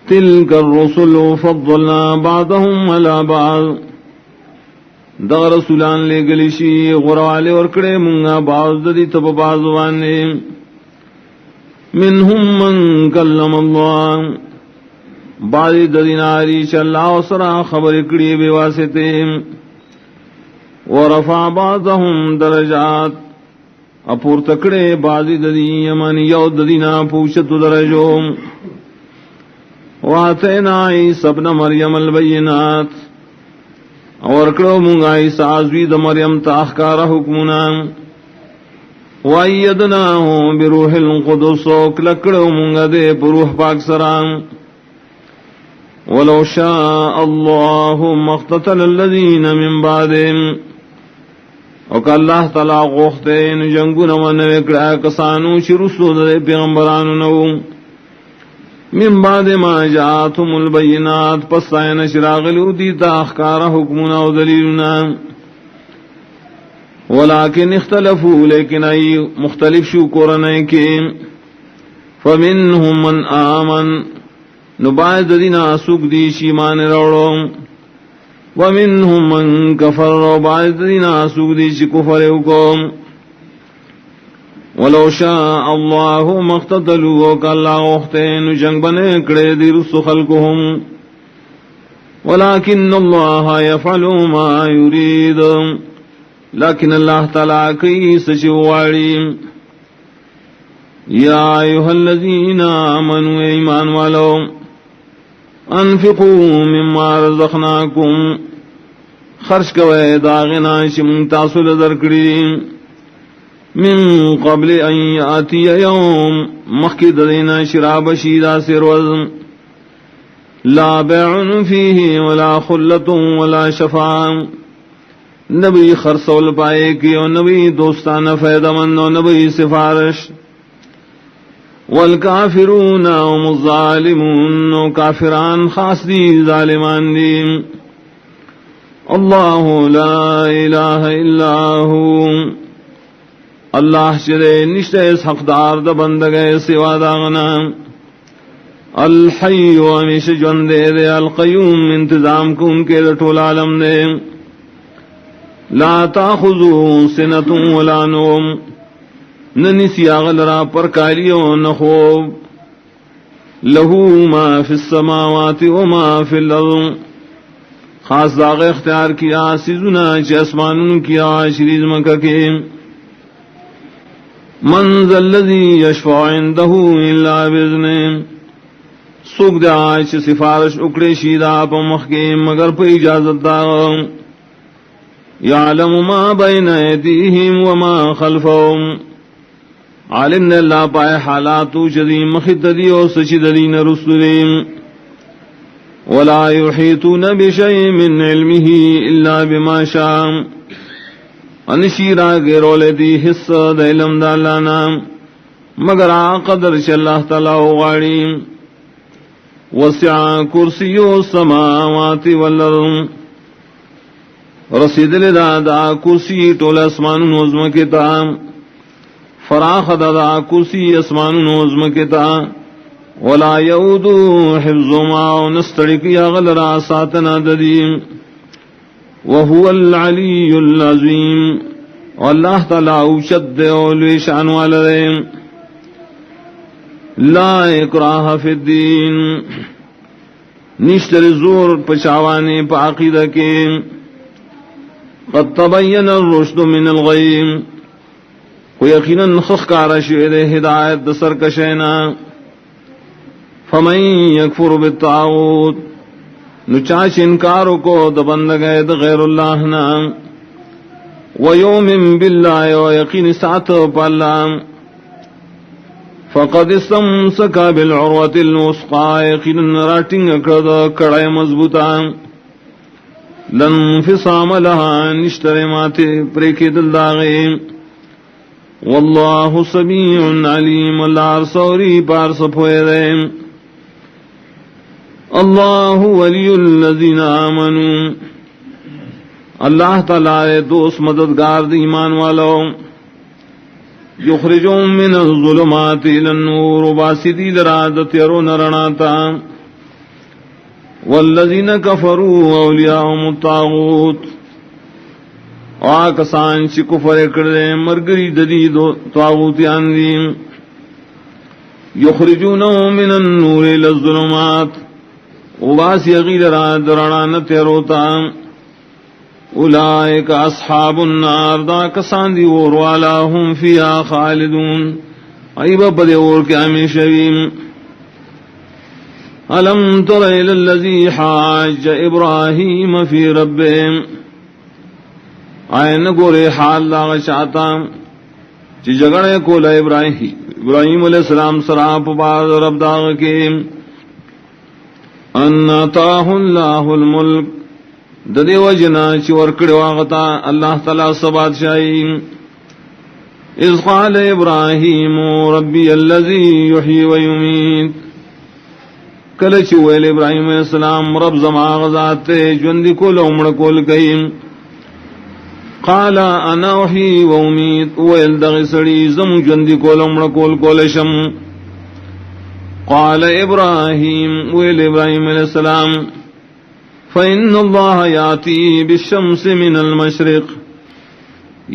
تلك الرسل فضلنا بعضهم على بعض دا رسولان لے گلیشی غروالے ورکڑے منگا بعض دی تب بعض وانے منہم من کلم اللہ بعض دیناری چا اللہ وسرا خبر کڑی بے واسطے ورفع بعضهم درجات اپور تکڑے بعض دی یمانی یود دینا پوشت درجوں واتینا عیسی ابن مریم البینات اور کرو منگا عیسی عزوی دا مریم تاخکار حکمنا وَأَيَّدْنَاهُ بِرُوحِ الْقُدُسِ وَكْلَكْرَوْ مُنْغَدِ بروح پاک سرام وَلَوْ شَاءَ اللَّهُ مَقْتَتَلَ الَّذِينَ مِنْ بَعْدِهِمْ وَكَ اللَّهُ تَعَالَى غُخْتَيْنُ جنگُنَ وَنَوِكْرَا كَسَانُ شِرُسُ دَدِ پیغمبرانُ نَوْ من بعد ما جاءتهم البينات پسائن شراغلو دیتا اخکار حکمنا و دلیلنا ولیکن اختلفوا لیکن ای مختلف شو قرآن کے فمنهم من آمن نباید دینا سوک دی شیمان روڑو ومنهم من کفر وباید دینا سوک دی شی کفر حکم ولو شاء اللہ مقتتلوا وکاللہ اختین جنگ بنے کڑے دی رسو خلقهم ولیکن اللہ یفعل ما یرید لیکن اللہ تعالیٰ کی سچواری یا ایوہ الذین آمنوا ایمان والو انفقوا مما رزقناکم خرچ کوئے داغنا شمن تاصل درکڑی من قبل ان یاتی یوم مخید دینا شراب شیدہ سروز لا بیعن فیہ ولا خلت ولا شفاع نبی خرسول پائے کی و نبی دوستانہ فیدہ مند و نبی سفارش والکافرون هم الظالمون و کافران خاص دی ظالمان دی اللہ لا الہ الا ہو اللہ شرے نشتے اس حقدار دا بندگے سوا داغنا الحی و ہمیش جوندے دے القیوم انتظام کو ان کے رٹول عالم دے لا تاخذو سنت ولا نوم ننسی آغلرا پر کالیو نخوب لہو ما فی السماوات و ما فی الارض خاص داغ اختیار کیا سیزنا چی اسمانون کیا شریز مکہ کے من ذا الذی یشفع عنده الا باذنہ سوک دے آج سفارش اکڑے شیدہ پا مخکے مگر پا اجازت دا یعلم ما بین ایدیہم وما خلفہم عالم نے اللہ پائے حالاتو چدی مخد دی و سچد دین رسولیم ولا یحیطون بشیء من علمہ الا بما شاء انشیرا گیرو لیتی حصہ دا علم دا اللہ نام مگر قدر چ اللہ تعالی غاڑی وسع کرسیو السماوات والارض رسید لدا دا کرسی ٹول اسمان نوزم کے تا فراخ دا کرسی اسمان نوزم کے تا ولا یعودو حفظهما ونستڑک یا غلرا ساتنا ددیم وهو العلی العظیم واللہ تعالی اوشد اولوی شان والدے لا اکراہ فی الدین نشتر زور پچاوانے پا عقیدہ کے قد تبین الرشد من الغیم کو یقیناً خخکار شعر ہدایت دسر کشینا فمن یکفر بالطاغوت نچاچ انکارو کو دبندگے غیر اللہ نام ویومن باللہ و یقین ساتھ پالا فقد استمسک بالعروة الوثقى یقین راٹنگ کرد کڑای مضبوطا لن انفصام لها نشتر ماتے پریکی دل داغی واللہ سمیع علیم اللہ رسوری پارس پوئے دے اللہ ولی الذین آمنوا اللہ تعالی دوست مددگار دی ایمان والو یخرجون من الظلمات الى النور باسدی درادت یرون رناتا والذین کفروا اولیاءهم الطاغوت، کسان چی کفر کردے مرگری ددی طاغوتیان دی، یخرجونهم من النور الى الظلمات، وباسی غیر را درانہ تیروتا، اولئک اصحاب النار، دا کسان دی اور والا، هم فیہا خالدون، ایبا بدے اور کے ہمیشہ ویم۔ الم تر الی الذی حاج ابراہیم فی ربہ، آئے نگورے حال لاغ چاہتا چی جگڑے کولا ابراہیم علیہ السلام سراپ بعد رب داغ کے، ان آتاہ اللہ الملک، ددے وجنا چی ورکڑ واغتا اللہ تعالی سبات شائی، اذ قال ابراہیم ربی الذی یحیی ویمیت، کلچ ویل ابراہیم علیہ السلام رب زمان غزات جوندی کول امڑ کول کئیم، قال انا احیی و امیت، ویل دغی سڑی زم جوندی کول امڑ کول کولشم، قال ابراہیم، ویل ابراہیم علیہ السلام، فإن اللہ یاتی بالشمس من المشرق،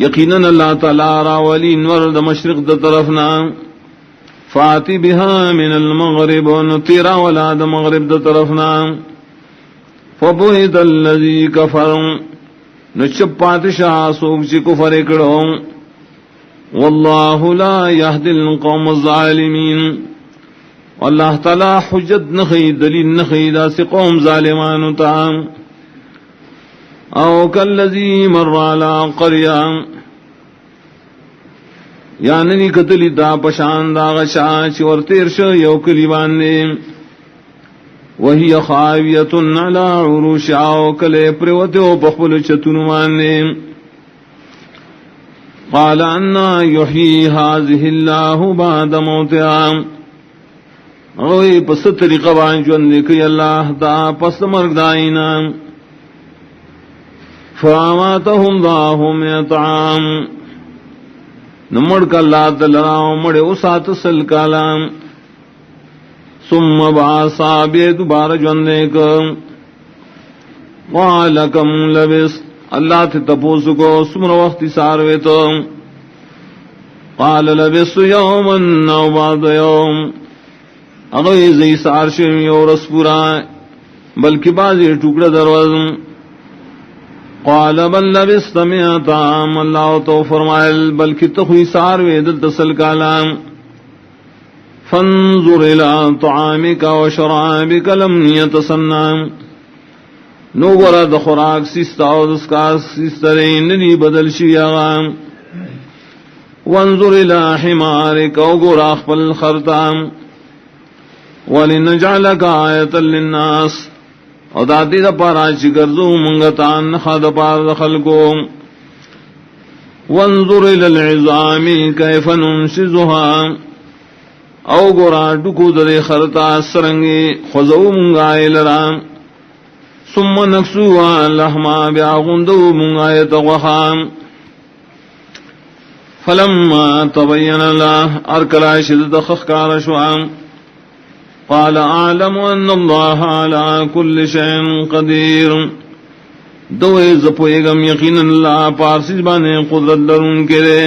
یقیناً اللہ تعالی راولی انور دا مشرق دا طرفنا، فاتی بها من المغرب، نتیرا ولا دا مغرب دا طرفنا، فبہت الذی کفر، نچپات شاہ سوک چی کفر اکڑو، واللہ لا یهدی القوم الظالمین، اللہ تعالی حجت نخی دلیل نخی دا سی قوم ظالمانو تا، او کالذی مر علی قریہ، یعنی قتلی دا پشان دا غشا چور تیرش یو کلی باندے، وہی خاویت علی عروش، آو کلے پریوتیو بخبل چتنوانے، قال انا یحیی هذه اللہ بعد موتها، اوی پس طریقہ بان جون لکی اللہ دا پس مرگ دائینا، فاماتهم اللہ مئۃ عام، نمڑ کا اللہ دلراؤ مڑے اسات سل کالام، ثم بعثا بے دوبارہ جون لک، قال کم لبس، اللہ تے تپوس کو سمر وقت ساروے تو، قال لبس یوما او بعد یوم، اگوی زی سارشمی اور رسپورا بلکہ بازی ٹکڑا دروازم، قال بل لبست مئۃ عام، اللہ تو فرمائل بلکہ تخوی ساروے دل تسل کالام، فانظر الى طعامك وشرابك لم يتسنى، نو ورا د خوراک سستا او دسکار سسترین نی بدل شیاغام، وانظر الى حمارك وغرا خپل خرطام، ولنجعلك آیتا للناس، او دادی دا پارا چی گرزو منگتان خد پار دخل کو، وانظر الى العظام کیف ننشزها، او گورا ڈکو در خرطا سرنگی خزو منگائے لرام، ثم نکسوها لحما بیاغندو منگایت غخام، فلما تبین اللہ، ارکلا شدد خخکار شوام، قال اعلم ان اللہ علی کل شیء قدیر، دوئے زپوئیگم یقین اللہ پارسیز بانے قدرت درون کرے،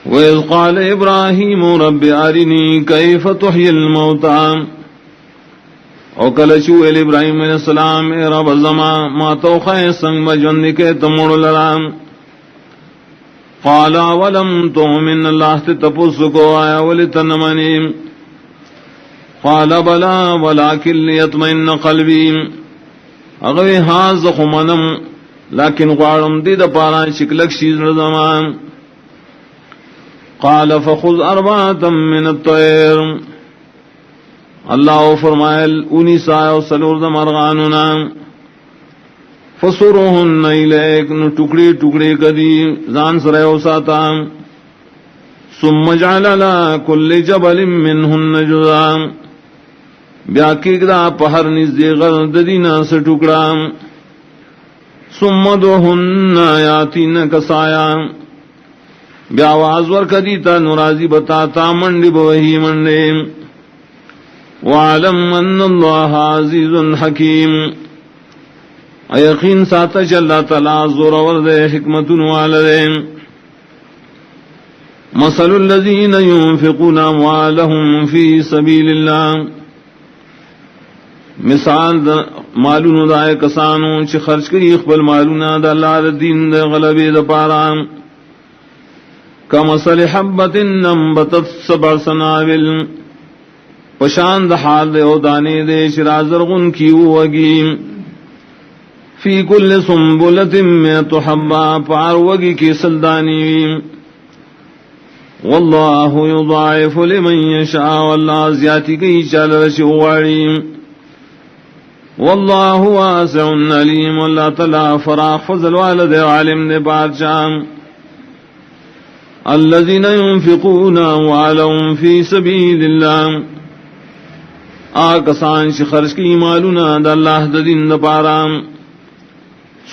وَإِذْ قَالَ إِبْرَاهِيمُ رَبِّ أَرِنِي كَيْفَ تُحْيِي الْمَوْتَى، او کلچو ایل ابراہیم علیہ السلام، اے رب زمان ما توخائے سنگ بجوندی کے تموڑ لرام، قَالَ وَلَمْ تُؤْمِنْ، اللہ تپس کو آیا ولتنمنی، قَالَ بَلَا وَلَكِنْ لِيَطْمَئِنَّ قَلْبِي، اگوی ہاں خمنم لیکن غارم دید پارا شکلک شیز زمان، قال فخذ اربعة من الطير، اللہ فرمائل انی سایو سلور دا مرغانونا، فسرهن الیک، نو ٹکڑی ٹکڑی کدی زان سریو ساتا، ثم جعل لا کل جبل منهن جزا، بیا کیکدا پہر نزدی غرد دینا سے ٹکڑا، ثم دعهن یاتین کسایا، بیا آواز ور کدی تا نرازی بتاتا منڈی بوہی منڈی، وَاعْلَمْ أَنَّ اللَّهَ عَزِيزٌ حَكِيمٌ یقین ساتا چ اللہ تعالی زور ور دے حکمت والے. مثل الذین ينفقون اموالهم فی سبیل اللہ مثال مالون دائے کسانو چ خرچ کری خپل مالونا د اللہ دین دے غلبے د پارا کمثل حبۃ انبتت سبع سنابل پشان د حال دے او دانے دے شرازرغن کی وگی فی کل سنبلۃ مئۃ حبہ پاروگی کی سلدانی. واللہ یضاعف لمن یشاء واللہ زیادتی کی چال رشواری. واللہ واسع علیم اللہ تعالی فراخ فضل والد عالم دے بادشاہ. الذین ينفقون اموالهم فی سبیل اللہ آکسان چ خرچ کی مالونا د اللہ د دین د پارا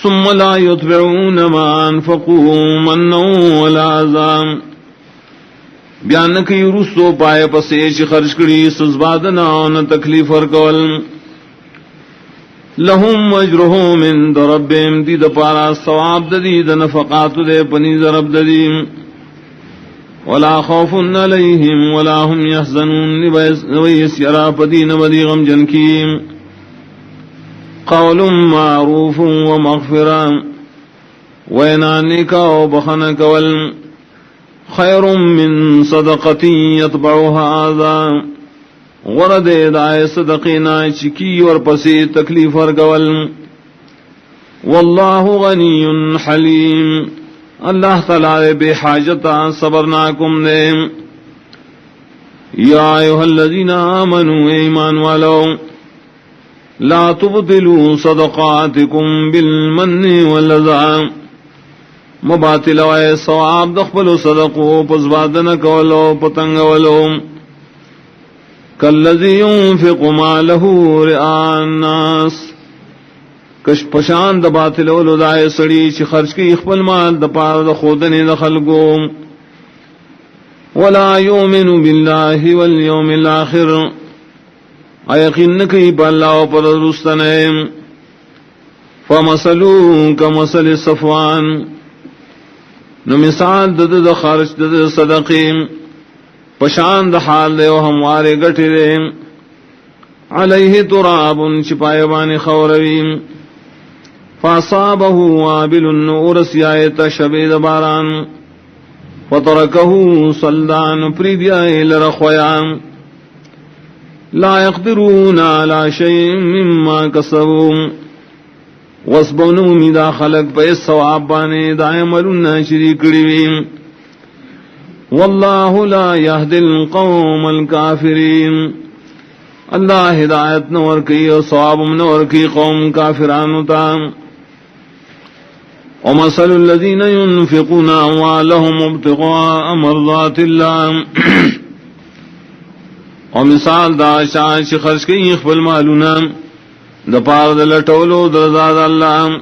ثم لا يتبعون ما انفقوا منا ولا اذى بیان کی رسو پائے پسے چ خرچ کری سزبادنا نہ تکلیف ورکول. لهم اجرهم عند ربهم دی د پارا ثواب دی د نفقات دے پنی رب دی. ولا خوف علیہم ولا هم يحزنون ویسرا پدین ودی غم جن کی. قول معروف ومغفرہ وینانی کا و بخن کول خیر من صدقتی یتبعها اذى غرد دائے صدقینا چکی اور پسی تکلیف ورکول. واللہ غنی حلیم اللہ تعالی بے حاجتا صبرناکم دے. یا ایھا الذین آمنوا ایمان والو لا تبطلوا صدقاتکم بالمن والأذى مباطل وائے ثواب دخبلو صدقو پزبادن کولو پتنگولو. کالذی ينفق مالہ رئاء الناس کش پشان د باطل ولو دائے سڑی چی خرچ کی اخبل مال د پار د خودن د خلقو. ولا یؤمن باللہ والیوم الاخر ایقین کی باللہ پر رستنے. فمثلو کمثل صفوان نو مثال دد د خرچ دد صدقیم پشان د حال دے و ہموارے گٹی دے. علیہ تراب چپائے بانی خورویم فاصابہ وابل ورسیایت شبید باران فترکہ صلدان پریدیائی لرخویان. لا يقدرون على شيء مما كسبوا واسبنوا مدا خلق پہ ثواب بانے دائملنا شریک کڑی. واللہ لا يهدي القوم الكافرین اللہ ہدایت نور کی اور ثواب نور کی قوم کافران تا. ومثل الذين ينفقون اموالهم ابتغاء مرضات الله اور مثال دا شان چ خرچ کی خپل مالونا د پار د لټولو د رضا د الله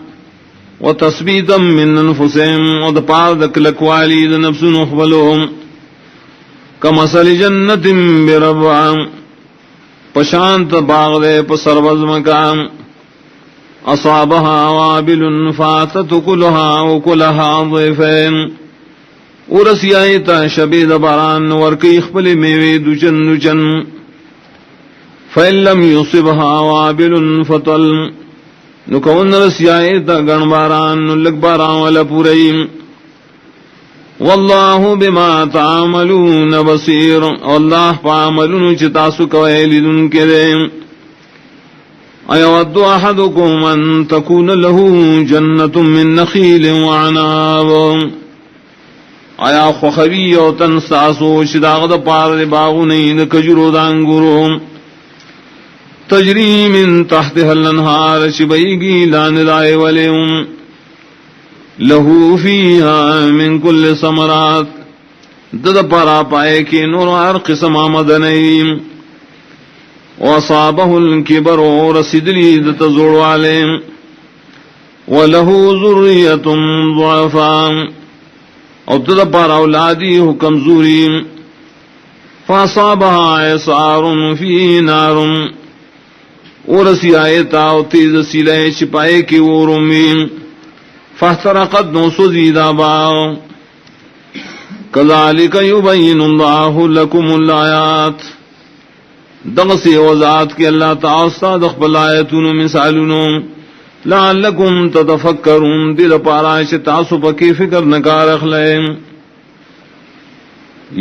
و تثبیتا من انفسهم اور د پار د کلکوالی د نفسونو خپلهم. کمثل جنت بربع پشانت باغ دے پسروز مکان اصابها وابل فاتت کلها وکلها ضیفین ورسیایتا شبید باران ورکی اخبل میوی دوچن دوچن. فإن لم يصبها وابل فطل نکون رسیایتا گن باران لگ باران والا پوریم. واللہ بما تعملون بصیر اللہ پاملون چتاسو کوئے دن کے دیں. ایود احدکم ان تکون له جنت من نخیل وعناب آیا خوخوی او تنساسو شداغ دا پار دے باغو نین کجرو دانگورو تجری من تحتها الانہار شبیگی لان دائے ولیم لہو فیہا من کل ثمرات دد پارا پائے کی نور ہر قسم آمدنیم. وصابہ الکبر ورسدلی دت زوڑ والیم ولہو ذریت ضعفا اور دد پارا اولادی ہو کمزوری. فاصابها اعصار فيه نار ورسی آیتا و تیز سیلے چپائے کی ورمی فاحترقت نو سزیدہ باغ کذالک یبین اللہ لکم الآیات دغسی وضاعت کے اللہ تعالی دخبل آیتون مثالون لعلکم تتفکرون دل پارائش تعصب کی فکر نکار اخلائیں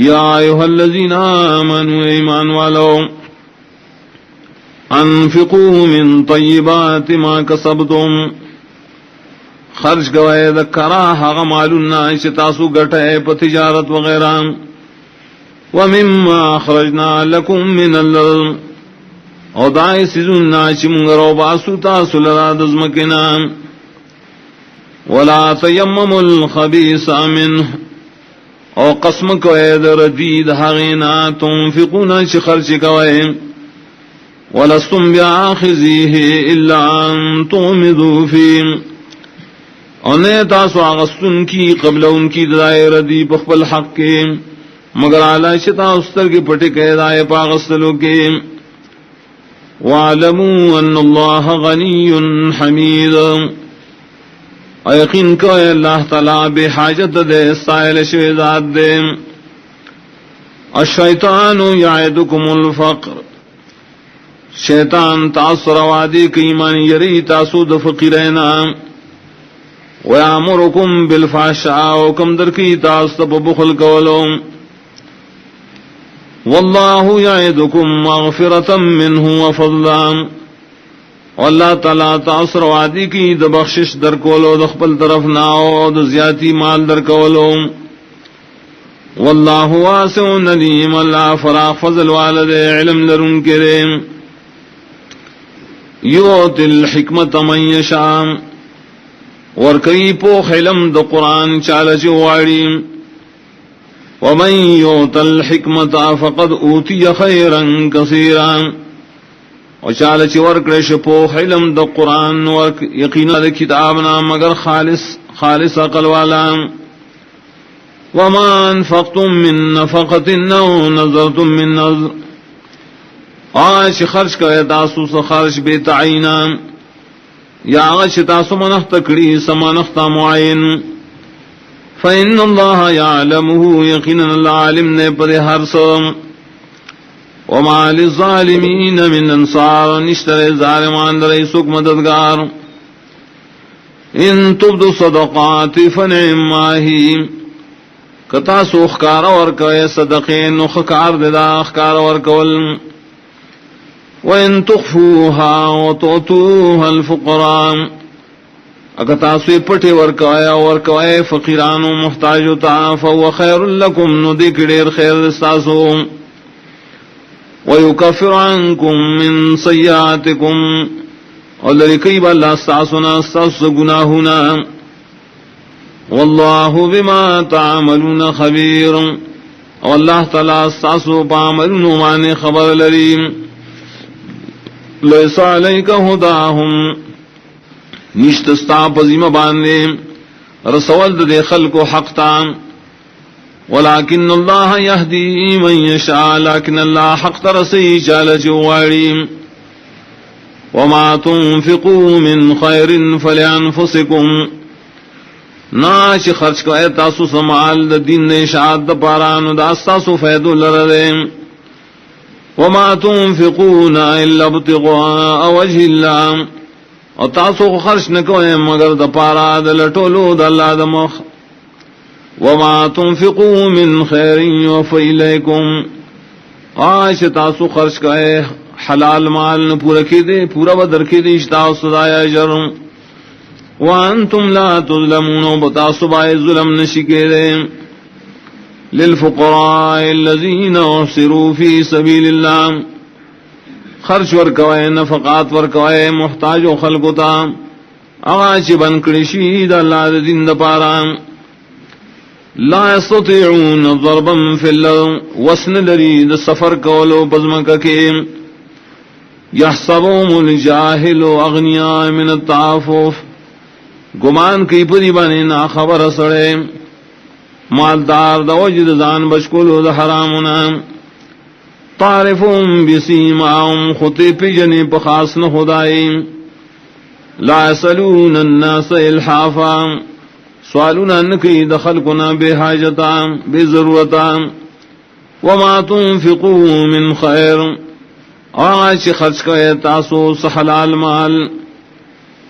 یا ایوہ الذین آمنوا ایمان والو انفقوا من طیبات ما کسبتم خرج گوئے دکرا حق معلومنا اشتاسو گٹے پا تجارت وغیرہ ومما اخرجنا لکم من الارض او دائی سیزننا چمگرو باسو تاسو لرا دزمکنا ولا تیمم الخبیث منه او قسم کوئے دردید حقینا تنفقونا چی خرچ کوئے ولستم بیاخذیه الا ان تغمضوا فیم انہیں تاسو آغستن کی قبل ان کی دائر دی بخبل حق کے مگر علا شتا استر کی پٹک دائے پاغستلو کے وَاعْلَمُوا أَنَّ اللَّهَ غَنِيٌّ حَمِيدٌ یقین کو اللہ تعالیٰ بے حاجت دے سائل شویدات دے الشیطان یعدکم الفقر شیطان تاثر وعدی کی ایمان یری تاسود فقیرینا ویامرکم بالفحشاء وکم درکی تاستب بخل کولو واللہ یعدکم مغفرتا منہ وفضلا اللہ تعالیٰ تاثر وعدی کی د بخشش در کولو دخپل طرف ناو د زیادی مال در کولو واللہ واسع علیم اللہ فراغ فضل والد علم لرن کریم یوت الحکمت من یشاء ورکی پوخ علم د قرآن چالچ واڑی ومن یوت الحکمت فقد اوتی خیرا کثیرا اور چالچ ورکڑش پوخ علم د قرآن یقینا د کتابنا مگر خالص عقل والا وما انفقتم من نفقت او نظرتم من نظر آش خرچ کرے تاسو سے خرچ بے تعینہ یا آش تاسو منخت کڑی سمنخت معین فإن اللہ یعلمہ یقینا اللہ علم نے پر ہر سم وما للظالمین من انصار نشتر ظالمان در ایسوک مددگار ان تبدو صدقات فنعما ہی کتا سو اخکار ورکوئے صدقین اخکار ددا اخکار ورکول وَإِن تُخْفُوهَا وَتُؤْتُوهَا الْفُقَرَاءَ اکتا سوی پٹے ورکوائے فقیران و محتاجو تا فَهُوَ خَيْرٌ لَكُمْ ندک دیر خیر دستاسو وَيُكَفِّرُ عَنْكُمْ مِنْ سَيِّئَاتِكُمْ اور لرکیب اللہ استاسونا استاس گناہونا وَاللَّهُ بِمَا تَعْمَلُونَ خَبِيرٌ اور اللہ تعالیٰ استاسو پاملون مانے خبر لریم لیس علیک ہداہم نشتستا پزیم باندے رسول دے خلق و حق تام ولیکن اللہ یہدی من یشاء لیکن اللہ حق ترسی چال جواری وما تنفقوا من خیر فلانفسکم ناچ خرچ کو اے تاسو سمال دین اشاعت پاران داستاسو فیدو لردیم وما تنفقون الا ابتغاء وجه الله اور تاسو خرچ نہ کوئے مگر د پارا د لٹولو د اللہ د مخ وما تنفقوا من خیر یوفى الیکم آش تاسو خرچ کرے حلال مال نہ پورا کی دے پورا بدر کی دے اشتا صدایا اجر وانتم لا تظلمون بتاسو بائے ظلم نشکے دے للفقراء الذين احصروا في سبيل الله خرچ ورکوائے نفقات ورکوائے محتاج و خلقتا اغاچ بنکڑی شید اللہ دین دپارا لا يستطيعون ضربا في الارض وسن لرید سفر کولو بزمک کے يحسبهم الجاهل اغنیاء من التعفف گمان کی پری بنے نا خبر سڑے مالدار دا وجد زان بشکلو دا حرامنا تعرفهم بسیماهم خطی پی جنی پخاص نہ خدائی لا يسألون الناس الحافا سوالنا نکی دخل کنا بے حاجتا بے ضرورتا وما تنفقوا من خیر آج خرچ کرے تاسو سحلال مال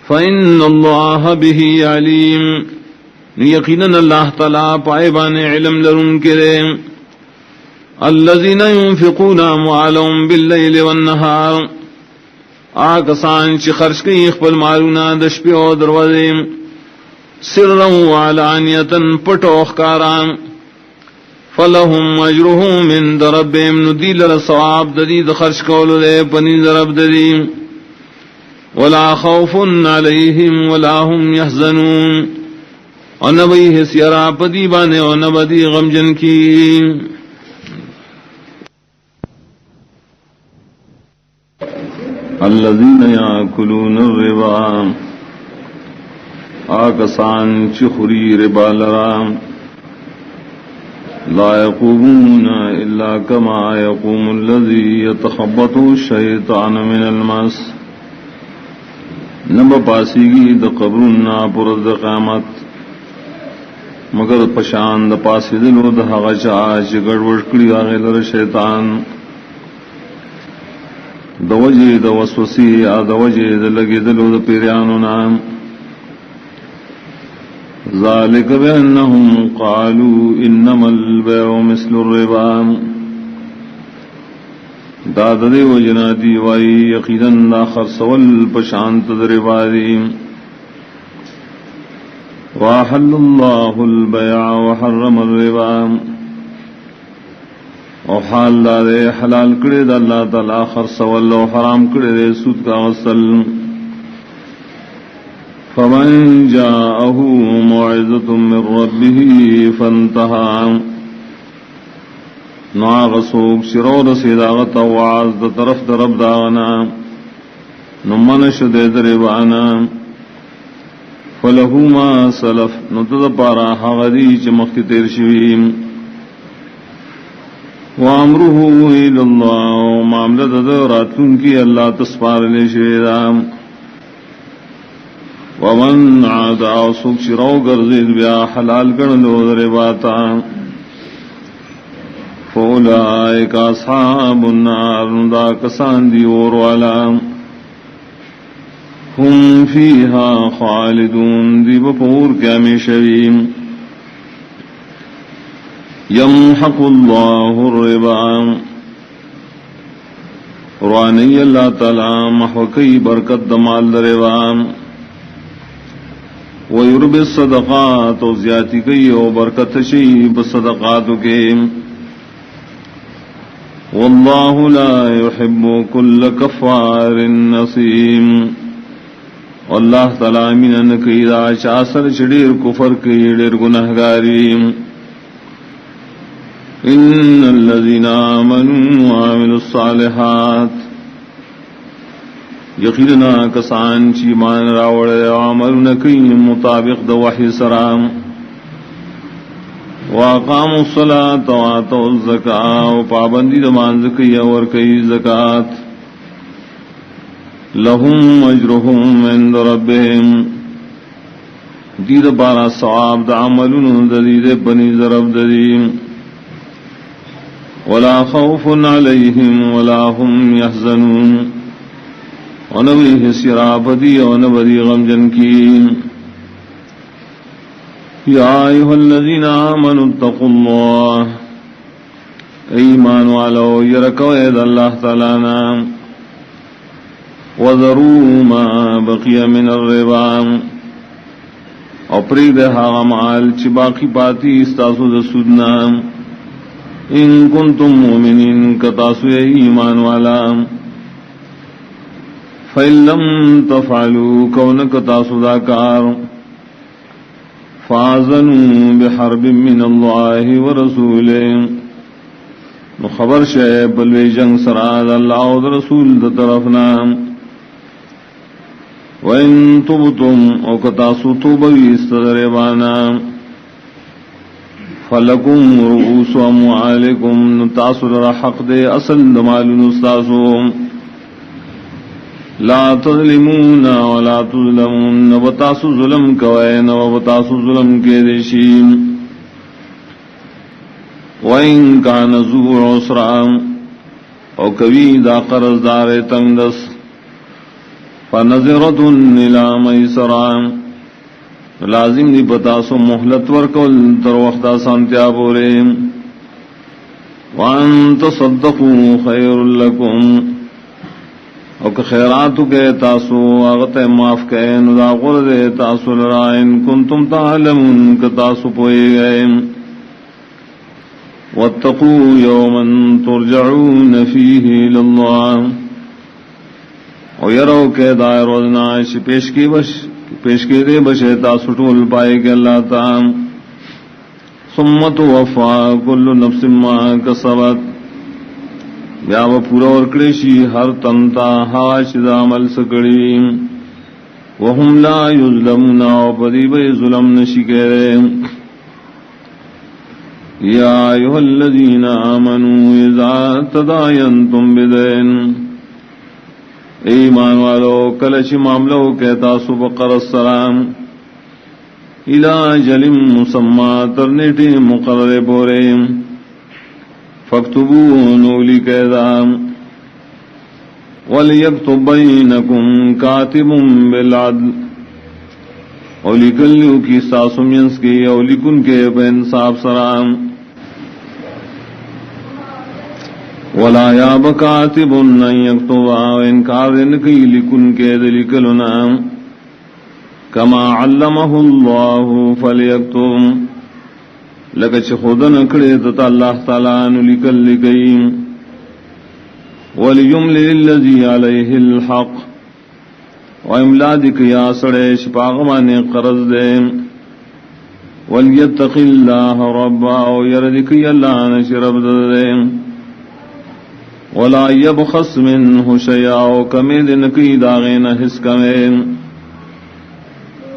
فإن اللہ به علیم یقیناً اللہ تعالیٰ پائبان علم لرن کرے الذین ينفقون اموالهم باللیل والنہار آکسان چی خرچ کی اخبر مالونا دشپی و دروازیم سرا وعلانیتا پٹوخ کاران فلهم اجرهم من ربهم ندیل رسواب ددید خرچ کولو دے پنی درب ددیم ولا خوف علیہم ولا هم يحزنون ونبی حسیرا پدی بانے ونبدی غمجن کی الذين يأكلون الربا آکسان چخری ربا لرام لا يقومون إلا كما يقوم الذي يتخبطه الشيطان من المس نب پاسیگی د قبرنا پر د قیامت مگر پشان د پاسی دلو د هغه چا چې ګډوډ کړی هغه لر شیطان د وجه د وسوسې یا د وجه د لګېدلو د پیریانو نام ذلك بأنهم قالوا إنما البيع مثل الربا داد دے وجنا دی وائی یقیدن آخر سول پشانت دربا دی وحل اللہ البیع وحرم الربا او حال دے حلال کرے دا اللہ تعالی آخر سول و حرام کرے دے سود کا غسل فمن جاءه موعظة من ربه فانتهى ناغسوک شرور سیداغت وعاز دا طرف دا رب داغنا نمانش دے دربانا فلہو ما سلف نتد پارا حغدی چمخت تیر شویم وامرہو الاللہ ومعاملت دا راتون کی اللہ تسپار لے شویدام ومن عاد عصوک شرو گرزید بیا حلال کرنلو درباتا فولائک اصحاب النار دا کسان دی اور والا ہم فیہا خالدون دی بپور کیا میں شویم یمحق اللہ الربا روانی اللہ تعالی محوکی برکت دمال دربام ویرب الصدقات و زیادی کی و برکت شیب صدقاتو کے واللہ لا يحب كل کفار نصیم واللہ تعالی من نکیدہ چاسر چڑیر کفر کی ڈیر گنہگاری ان الذین آمنوا وعملوا الصالحات یقینا کسان چی مان راوڑے عمل نکی مطابق د وحی سرام واقاموا الصلاة وآتوا الزکاة وپابندی دمان زکی اور کئی زکاة لهم اجرهم عند ربهم دید بارا ثواب دا عملون دید بنی ضرب ددیم ولا خوف علیہم ولا هم يحزنون ونبی حسرا بدی ونبی غمجن کی یا ایہا الذین آمنوا اتقوا اللہ ایمان والو یرکو اید اللہ تعالینا وذروا ما بقی من الربا اپری دہا غمال چی باقی پاتی استاسو دسودنا ان کنتم مومنین کتاسو ایمان والا فَإِن لَّمْ تَفْعَلُوا كَوْنَكَ تَاسُدَاكَارٌ فَآذَنُوا بِحَرْبٍ مِّنَ اللَّهِ وَرَسُولِهِ خبر شے بلوی جنگ سراد اللہ و رسول دا طرفنا وَإِن تُبْتُمْ او کتاسو توبوی استدربانا فلکم رؤوس اموالکم تاسر حق دے اصل دمالن استاسوم لا تظلمون ولا تظلمون نبتاسو ظلم کوئے نبتاسو ظلم کے دیشیم وَإِن كَانَ ذُو عُسْرًا او کبھی دا قرض دار تنگدس فَنَظِرَةٌ إِلَى مَيْسَرًا لازم دی بتاسو محلت ورکل تر وقت سانتیا بورے وَأَن تَصَدَّقُوا خَيْرٌ لَكُمْ او کہ خیراتو کے تاسو آغت معاف کہے ندا غرد تاسو لرائن کنتم تعلمون کتاسو پوئے گئے واتقوا یوما ترجعون فیہ للہ او یرو کے دائر وزناش پیش کی دے بشے تاسو ٹول پائے کہ اللہ تعالی ثم توفا کل نفس ما کسبت بیا و پورا ورکڑیشی ہر تنتا ہاش دا عمل سکڑی وهم لا یظلمون و پدیب ظلم نشکرے یا ایوہ الذین آمنوا اذا تداینتم بدین ایمان والو کلچ معاملو کہتا سبقر السلام الى جل مسمى ترنیٹی مقرر بورے فاکتبوا نولی قیدام وَلْيَكْتُبْ بَيْنَكُمْ كَاتِبٌ بِالْعَدْلِ او لکلیو کی ساسمینس کی او لکن کے بینصاف سرام وَلَا يَابَ كَاتِبٌ أَن يَكْتُبَ وَإِنْكَارٍ کی لکن کے دلکلنا كَمَا عَلَّمَهُ اللَّهُ فَلْيَكْتُبْ لکچ خودن کڑے تتا اللہ تعالیٰ نلکل لکیم وَلِيُمْلِلِ الَّذِي عَلَيْهِ الْحَقِّ وَإِمْلَادِكَ يَا سَڑے شپاغمان قرض دے وَلْيَتَّقِ اللَّهَ رَبَّا وَيَرَدِكَ يَلَّا نَشْرَبْ دے وَلَا يَبْخَسْ مِنْهُ شَيْئًا وَكَمِدْ نَكِي دَاغِنَ حِسْكَمِن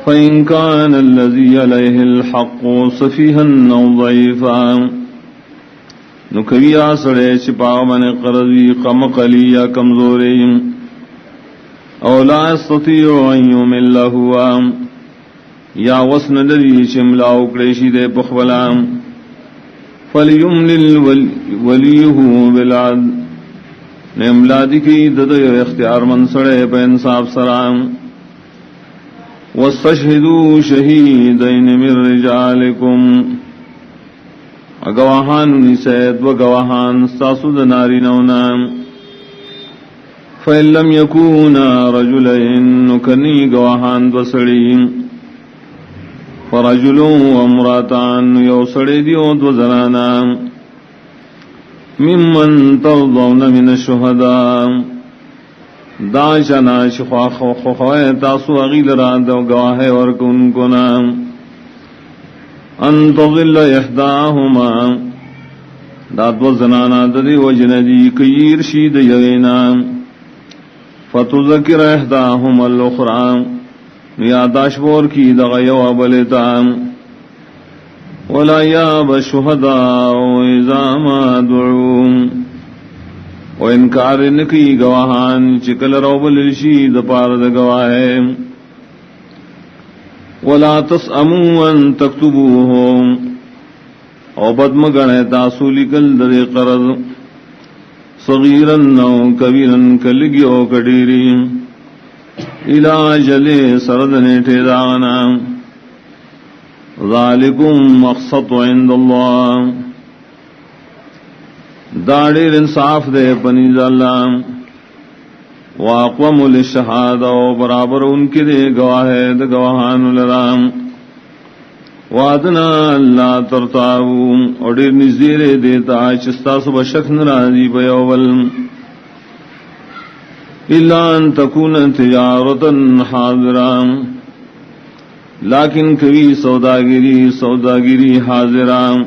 فَإِنْ كَانَ الَّذِي عَلَيْهِ الْحَقُّ صَفِيهًا أَوْ ضَعِيفًا نُكَوِيَا سَڑے شپاغمان قرضی قمقلی یا کمزوری او لا يستطيع ان يمل هو یا وسن لذی شملاو کریشی دے پخبلام فلیملل ولیہ بالعدل نملادی کی ددو اختیار من سڑے پہ انصاف سرام واستشہدوا شہیدین من رجالکم اگواہان نسید و گواہان ساسود ناری نونام فَإِن لَّمْ يَكُونَا رَجُلَيْنِ نُكَنِي گواہان بسڑی فَرَجُلٌ وَامْرَأَتَانِ یو سڑی دیو دو زنانا مِمَّن تَرْضَوْنَ مِنَ الشُّهَدَاءِ داشنا شخواہ تاسو اغیل راد و گواہ ورکن کنام ان تضل احداہما داد و زنانا ددی و جندی کیر شید یغینام فتذکر احداہم الاخرى یاداش بور کی دغیو ابلتا ولا یاب الشہداء اذا ما دعوا و انکار نکی گواہان چکل روبل رشید پارد گواہ ولا تسأموا ان تکتبوہم او بدم گنے تاسو لکل در قرض صغیرن او کبیرن کلگی او کڈیری الى جلے سردنے ٹھیدانا ذالکم مقصد عند اللہ داڑیر انصاف دے پنیز اللہ واقوم للشہادہ و برابر ان کے دے گواہ دے گواہان لرام وادنا اللہ ترتاو اور دیر نزدیر دیتا چستا صبح شک نرازی بیوول اللہ ان تکون تجارتا حاضرام لیکن کبھی سوداگیری حاضرام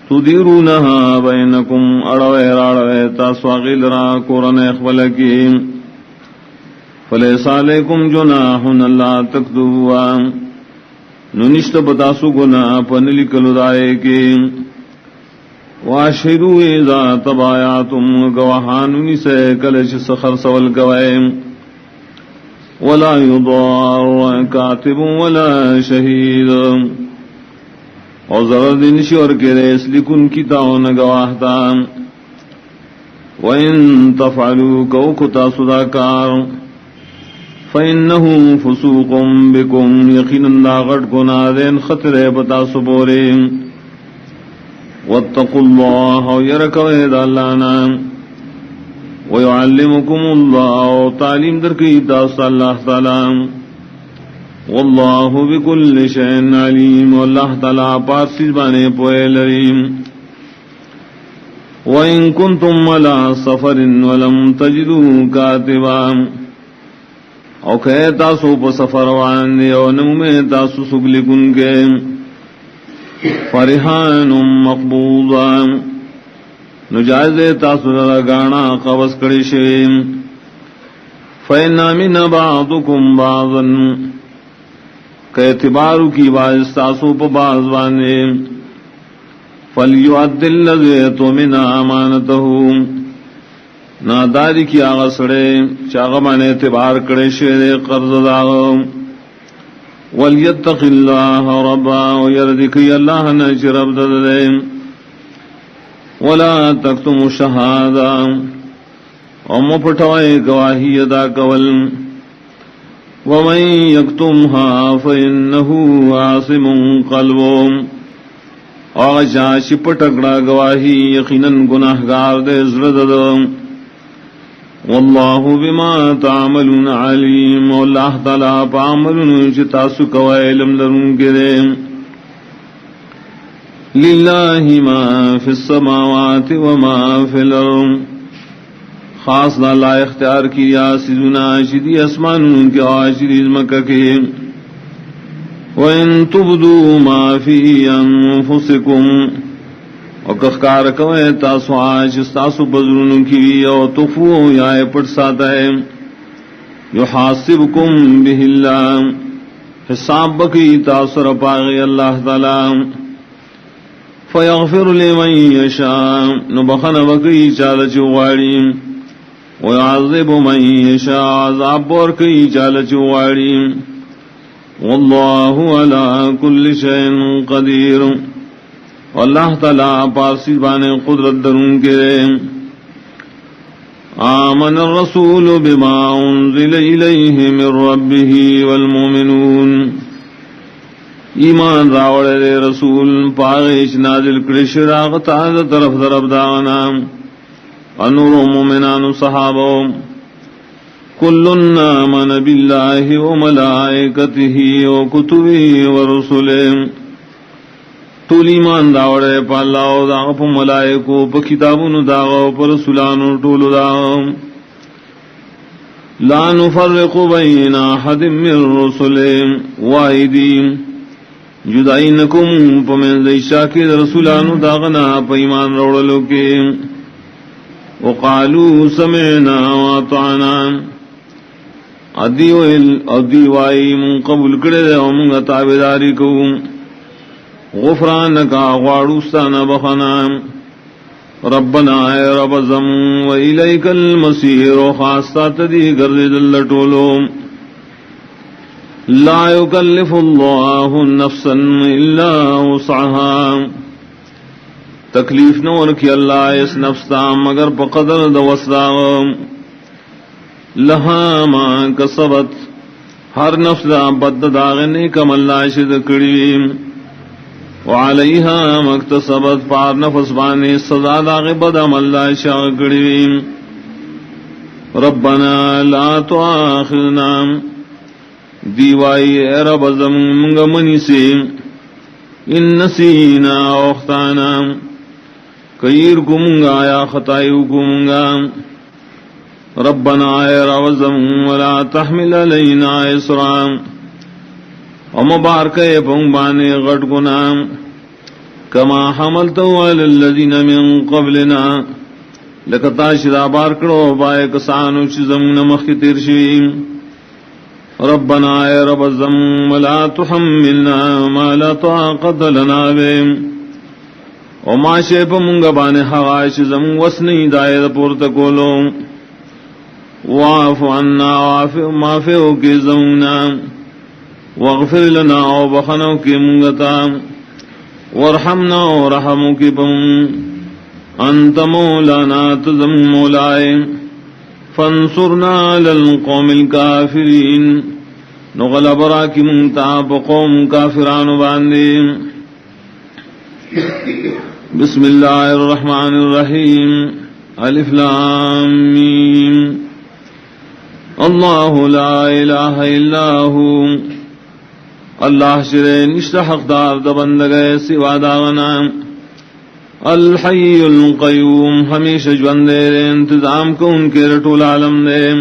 تدیرونہا بینکم اڑوے راڑوے تاسواغل را قرآن اخبلکی فلیس علیکم جناح اللہ تکتبوان ننشت بتاسو گنا پنلی کلو دائے کے واشہدو اذا تبایاتم گواہانونی سے کلچ سخر سول گوائے ولا یضار کاتب ولا شہید اور ضرر دنشی اور کے ریس لکن کی تاؤن گواہتا وَإِن تَفْعَلُوا كَوْكُتَا صُدَاكَارٌ فَإِنَّهُ فُسُوقٌ بِكُمْ يَقِينًا داغٹ گناہ خطر بتا سبورے وَاتَّقُوا اللَّهَ وَيَرَكَوَيْدَ اللَّهَنَا وَيُعَلِّمُكُمُ اللَّهُ تعلیم در کی داست اللہ تعالی وَاللَّهُ بِكُلِّ شَيْءٍ عَلِيمٌ واللہ تعالی پارسیز بانے پوئے لریم وَإِن كُنتُمْ عَلَى سَفَرٍ وَلَمْ تَجِدُوا كَاتِبًا او کہ تاسو پا سفر واندے او نمومے تاسو سگلکن کے فرحان مقبوضا نجائز تاسو لگانا قبض کری شویم فَإِنَّ مِنَ بَعْضُكُمْ بَعْضًا کہ اعتبارو کی باعث تاسو پا باز واندے فَلْيُعَدِّ الَّذِي اؤْتُمِنَ أَمَانَتَهُ ناداری کی آغا سڑے چاغمان اعتبار کرے شوئے قرض داغ وَلْيَتَّقِ اللَّهَ رَبًّا وَيَرْضِكِ اللَّهَ نَجْرَ بْدَدَدَيْ وَلَا تَكْتُمُ الشَّهَادَةَ وَمُپْتَوَئِ گواہی ادا کول وَمَنْ يَكْتُمْهَا فَإِنَّهُ عَاصِمٌ قَلْبُهُ اور جاش پٹکڑا گواہی یقیناً گناہگار دے زردد واللہ بما تعملون علیم واللہ تعالیٰ پاملون چتاسو کوائے علم لرون گرے للہ ما فی السماوات وما فی الارض خاص اللہ اختیار کیا سیزونا شدی اسمانون کے آشدی مکہ کے وَإِن تُبْدُوا مَا فِي أَنفُسِكُمْ وَكَخْكَارَ كَوَئے تاسو آج استاسو بزرونوں کی او تخفو یا پٹ ساتا ہے يُحَاسِبْكُمْ بِهِ اللَّهُ حساب بکی تاثر پاغی اللہ تعالی فَيَغْفِرُ لِمَنْ يَشَاءُ نبخن بکی چالچ غاڑی وَيَعَذِّبُ مَنْ يَشَاءُ عذاب بورکی چالچ غاڑی واللہ علی کل شیء قدیر واللہ تعالی پارسی بانے قدرت درون کرے آمن الرسول بما انزل الیہ من ربہ والمؤمنون ایمان راوڑے دے رسول پاغیش نازل کرش راغتا طرف داغنا انور مومنان صحابہ کلن آمن باللہ وملائکتہ وکتبہ ورسلہ طول ایمان داوڑے پا اللہ و داغ پا ملائکو پا کتابون داغ پا رسولانو طول داغ لا نفرق بین احد من رسلہ وائدین جدائی نکم پا من دیشا کے رسولانو داغنا پا ایمان روڑلو کے وقالو سمعنا واطعنا ادیوائی من قبول کرے ومن تابداری کو غفرانکا غاڑوستانا بخنا ربنا اے رب زمون و الیک المصیر و خاصتا تدی گرد اللٹولو لا یکلف اللہ نفسا الا وسعها تکلیف نور کی اللہ اس نفستا مگر پقدر دوسدا لہا ما کسبت ہر نفس دا بد داغنے کم اللہ شد کریم وعلیہا مکتسبت پار نفس بانے سزا داغ بدم اللہ شاہ کریم ربنا لا تواخذنا دیوائی اے رب زمونگ منی سے ان نسینا اختانا کیر کمونگا یا خطائیو کمونگا ربنا اے روزم ولا تحمل علینا اسرا ومبارک پنگ بانے غٹ گناہ کما حملتو علی الذین من قبلنا لکتا شدا بار کرو بائے کسانو چی زمون مخی تیر شویم ربنا اے رب الذنب لا تحملنا ما لا طاقت لنا به وما شیپ منگا بانے حوائش زم وسنی دائد پورت کولو واعف عنا معافیو کی زمنا واغفر لنا وبخنو کی منگتا وارحمنا ورحمو کی پم انت مولانا تزم مولائے فانصرنا للقوم الكافرین نغلب راکی منتا بقوم کافران باندے بسم اللہ الرحمن الرحیم الف لام میم اللہ لا الہ الا ہو اللہ شرے نشت حقدار دا بندگے سوا داغنا الحی القیوم ہمیشہ جوندے انتظام کو ان کے رٹول عالم دے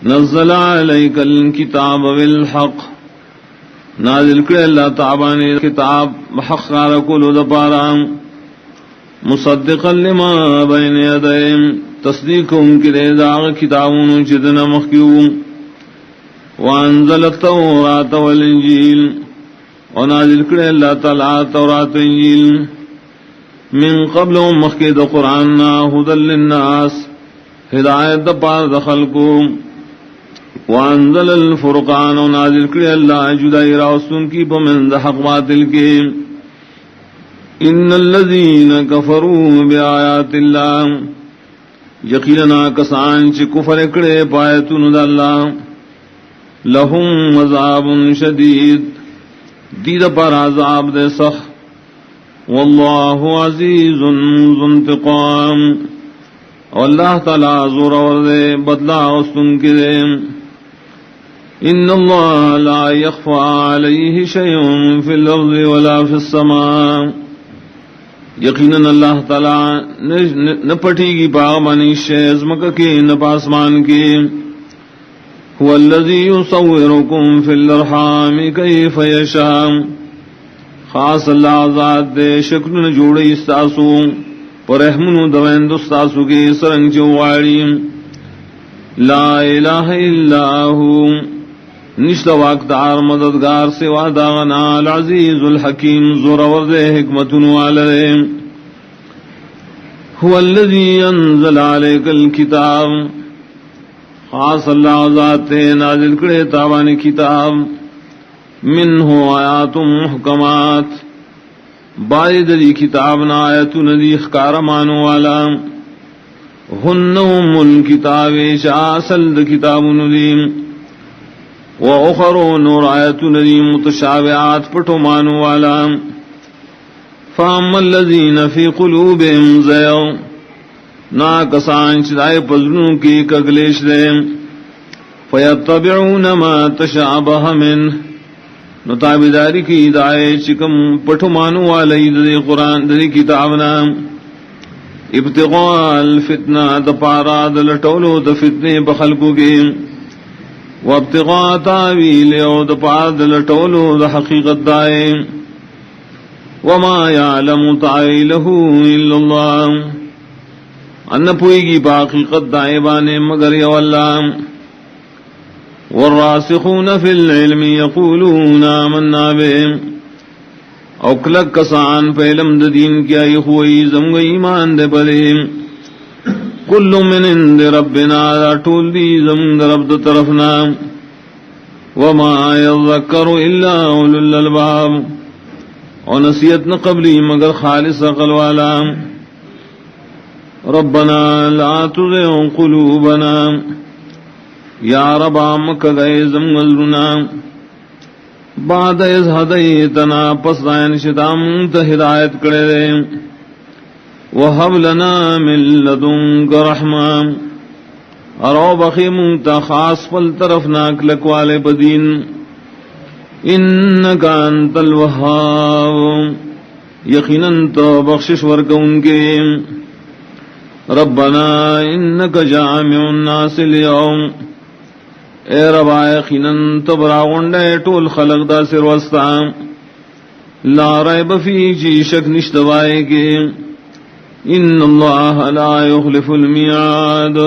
نزل علیک الکتاب بالحق نازل کرے اللہ تعالی نے کتاب حق کارکولو دپارا مصدقا لما بین یدیم تصدیق ان کے داغ کتابون چدنا مخیوم وانزل التوراۃ والانجیل ونازل کرے اللہ تعالی تورات انجیل من قبل مخید قرآن ہدى للناس ہدایت دپار دخلکو وانزل الفرقان ونازل کرے اللہ جدائی راستن کی پمند حق باطل کے ان الذین کفروا بآیات اللہ یقیننا کسان چی کفر کرے پایتون دا اللہ لہم عذاب شدید دید پر عذاب دے سخ واللہ عزیز ذو انتقام واللہ تعالی زور ورد بدلا استن کے دے ان اللہ لا يخفى علیہ شیء فی الارض ولا فی السماء یقیناً اللہ تعالی نہ پٹی گی پاغمانی شیز مکہ کے نہ پاسمان کے هو الذی یصورکم فی الارحام کیف یشاء خاص اللہ ذات دے شکل نہ جوڑی استاسو پر رحمن دوین دستاسو کے سرنگ چواڑی لا الہ الا ہو نشت واقتار مددگار سوا داغنا العزیز الحکیم زورور دے حکمت والدے هو الذی انزل علیک الکتاب خاص اللہ ذات نازل کرے تابان کتاب منہ آیات محکمات باید دی کتاب نا آیت ندی اخکار مانو والا ہن ام الکتاب شاسل دی کتاب ندیم وَأُخَرُ نور آیت ندی متشابہات پٹو مانو والا فَأَمَّا الَّذِينَ فِي قُلُوبِهِمْ زَيْغٌ نا کسان چدائے پزنوں کی کگلیش دے فَيَتَّبِعُونَ مَا تَشَعْبَهَ مِنْهِ نتابداری کی دائے چکم پٹو مانو والی دی قرآن دی کتابنا ابتغاء الفتنہ دپارا دلٹولو دفتنے بخلقو کی وابتغاء تاویل او دپارا دلٹولو دحقیقت دائے وما یعلم تعویلہ الا اللہ ان پوئی گی باقیقت دائے بانے مگر یو اللہ والراسخون فی العلم یقولون آمنا بهم او کلک کسان پہ علم دین کیا یخوئی زمگ ایمان دے پلے کل من عند ربنا طول دی زمگ رب دو طرفنا وما یذکر الا اولو الالباب او نصیحت نہ قبلی مگر خالص عقل والا ربنا لا تزغ قلوبنا یا رب آمک گئے زمگلنا بعد از ہدیتنا پس دائن شدام تا ہدایت کرے دے وحب لنا من لدنک رحمہ ارو بخی منتا خاص پل طرف ناک لکوالے بدین انکا انت الوہاب یقیناً تو بخشش ورکون کے ربنا انکا جامع الناس اليوم اے ربا یقیناً تبراغنڈے ٹول خلق دا سر وستا لا ریب فی چی شک نشتوائے کے ان اللہ لا یخلف المیعاد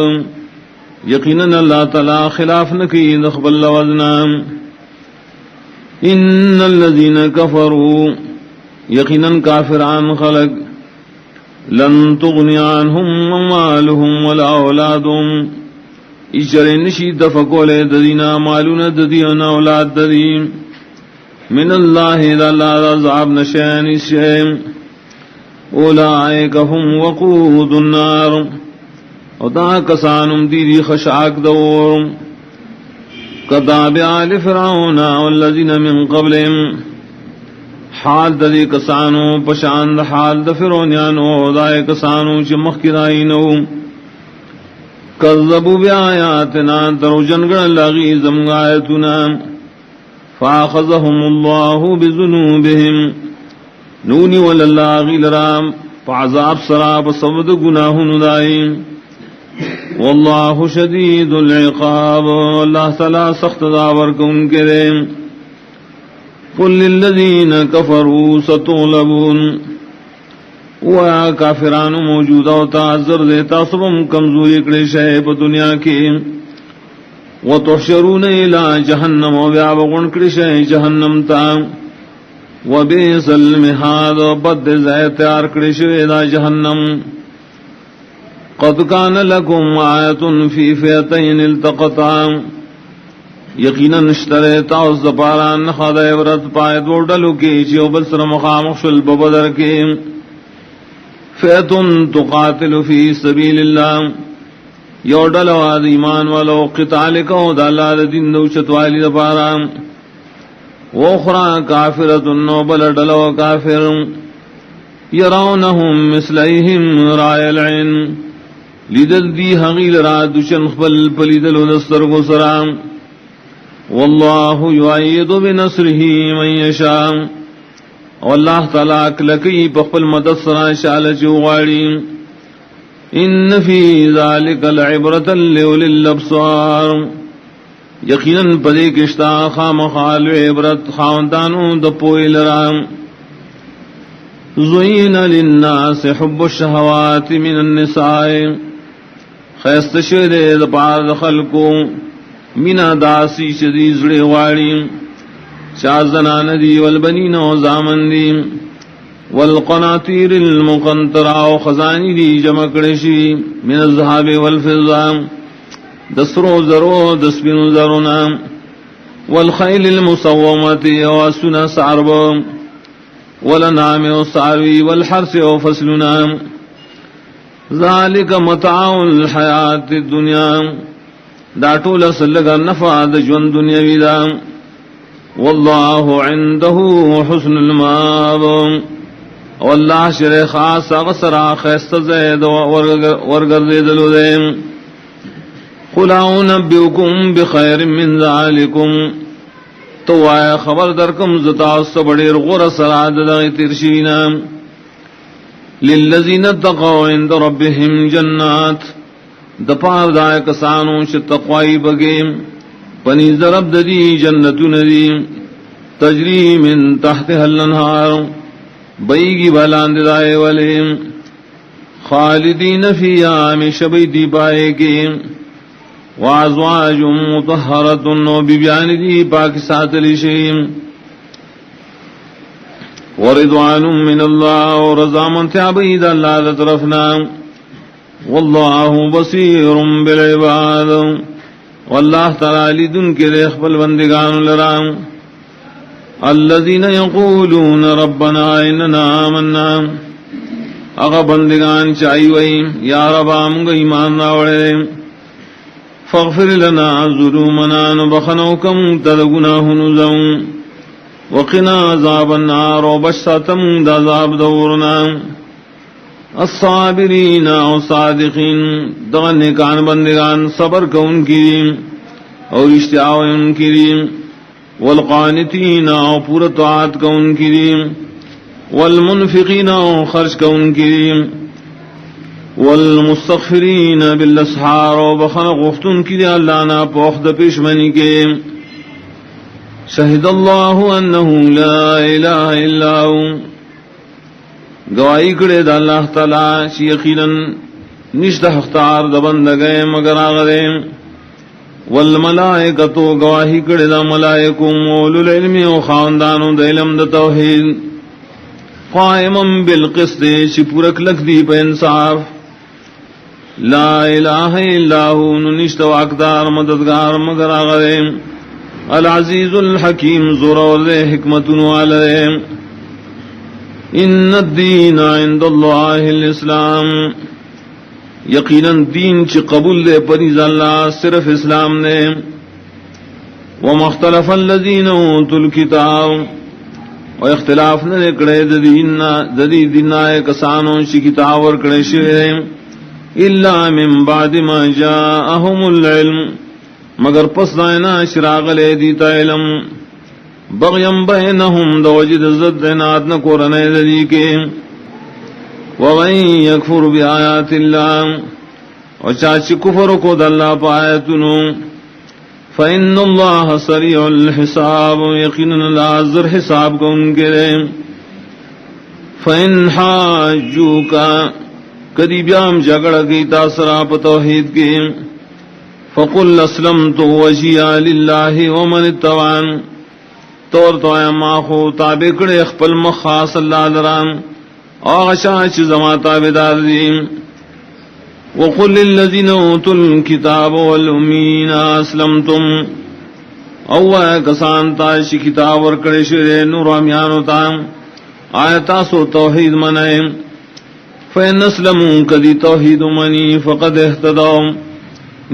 یقیناً اللہ تعالی خلاف نکی نخبل وزنا. ان الذین کفروا یقیناً کافران خلق لن تغنی عنہم اموالہم ولا اولادہم اشر نشی دفکول ددینا مالون ددینا اولاد ددین من اللہ دا اللہ عذاب نشان شیم اولئک هم وقود النار ودا کسانم دیدی خشاک دور کداب آل فرعون والذین من قبلهم حال ددی کسانو پشاند حال د فرعونانو دای کسانو چې مخکې داینو کذبوا بآیاتنا دروجن گڑ لغی زمغ آیتنا فاخذهم الله بذنوبهم نونی وللہ لرام فعذاب سراب صبد گناہن دائم واللہ شدید العقاب اللہ تعالی سخت داور کن کریں. قل للذین کفروا ستغلبون ویا کافران موجودہ و تعذر دیتا سبم کمزوری کڑی شیب دنیا کی وتحشرون الى جہنم و بیابغن کڑی شیب جہنم تا وبئس المہاد بد زیتیار کڑی شیب جہنم. قد کان لکم آیت فی فیتین التقطا یقیناً اشتریتا اس دپاران خد عبرت پائے دو ڈلو کی چیو بسر مخامخ شل ببدر کی فیتن تقاتل فی سبیل اللہ یو ڈلو آد ایمان والو قتال کو دالاد دین دوشت والی دپاران وخرا کافرت نو بل ڈلو کافر یرونہم مثلیہم رائے العین لیدل دی حقیل را دشن خبل پلیدل دستر کو سرام واللہ یعید بنصرہ من یشاء واللہ تعالیٰ کلکی پخپل مدد سرا شال چوغاڑی. ان فی ذالک العبرۃ لأولی الابصار یقیناً پدے کشتا خام خال عبرت خاندانوں دپوئی لرام. زین للناس حب الشہوات من النساء خیست شدے دپار خلقوں مینا داسی شدی زڑے واڑی شازنان دی والبنین و زامن دی والقناطیر المقنطرہ و خزانی دی جمع کرشی من الذهب والفضہ دسرو زرو دسبن زرنا والخیل المصومت و سنا سعرب والانعام و سعروی والحرس و فصلنا ذالک متاع الحیات الدنیا دا ټول سلګ نفع د ژوند دنیوي دا والله عنده حسن المآب والله شر خاص غسرا خست زید ورګرځیدلو دې. قل انبئکم بخیر من ذلکم تو خبر درکم زتا سبډیر غور سرا د تیرشینا للذین اتقوا عند ربهم جنات دپار دائے کسانوں چھ تقوائی بگیم پنی ضرب دی جنتو ندی تجری من تحت الانہار بیگی بالاند دائے والیم خالدین فیہا ہمیشہ بیدی پائے کی وازواج مطہرت و بیبیان دی پاک ساتلی شیم ورضوان من اللہ و رضامن تیابید اللہ طرفنا واللہ بصیر بالعباد واللہ تعالی دن کے ریخ بل بندگان لرام. الذین یقولون ربنا اننا آمنا اغا بندگان چاہی وئی یا رب آمگا ایمان راوڑے فاغفر لنا ظلومنا نبخنوکم تدگناہ نزم وقنا عذاب النار وبشتم دعذاب دورنا. الصابرین و صادقین دغن نکان بندگان صبر کو ان کی اور اشتیاء ان کی والقانتین و پورا طاعت کو ان کی والمنفقین و خرچ کو ان کی والمستغفرین بالاسحار و بخن غفتن کی اللہ نا پوخد پیشمنی کے. شہد اللہ انہ لا الہ الا ہو گواہی کرے دا اللہ تعالی چی یقیناً نشت اختار دبند گئے مگر آغرے والملائکتو گواہی کڑی دا ملائکم اولو العلم و خاندانو دا علم دا توحید قائما بالقسط چی پورک لکھ دی پہ انصاف لا الہ الا ہو نشت واقدار مددگار مگر آغرے العزیز الحکیم زورور دے حکمتن والدے ان الدین عند اللہ الاسلام یقیناً دین چی قبول دے پریز اللہ صرف اسلام نے ومختلف الذین اوتوا الکتاب و اختلاف نہ کڑے ددی دینائے کسانوں چی کتاب ور کڑے شوئے الا من بعد ما جاءهم العلم مگر پس دائنا شراغ لے دیتا علم بغیم بینہم دوجد زد دینات نکورنے ددی کے وَمَن يَكْفُرُ بِآيَاتِ اللَّهِ اور چاچی کفر کو دلّا پایتنو فَإِنَّ اللَّهَ سَرِيعُ الْحِسَابُ یقیناً لازر حساب کو ان کے لئے فَإِنْ حَاجُّوكَ کدی بیام جگڑ گئی تاثرہ پا توحید کی فَقُلْ أَسْلَمْتُ وَجِيَا لِلَّهِ وَمَنِ اتَّبَعَنِ طور تو اے ماخو تابع کڑے اخپل مخاص اللہ دران آغشاچ زما تابدار دیم وقل للذین اوتوا الکتاب والامین اسلمتم او کسان تاشی کتاب ورکڑے شرے نور امیانو تام آیتا سو توحید منائے فین اسلمون کدی توحید منی فقد احتداؤ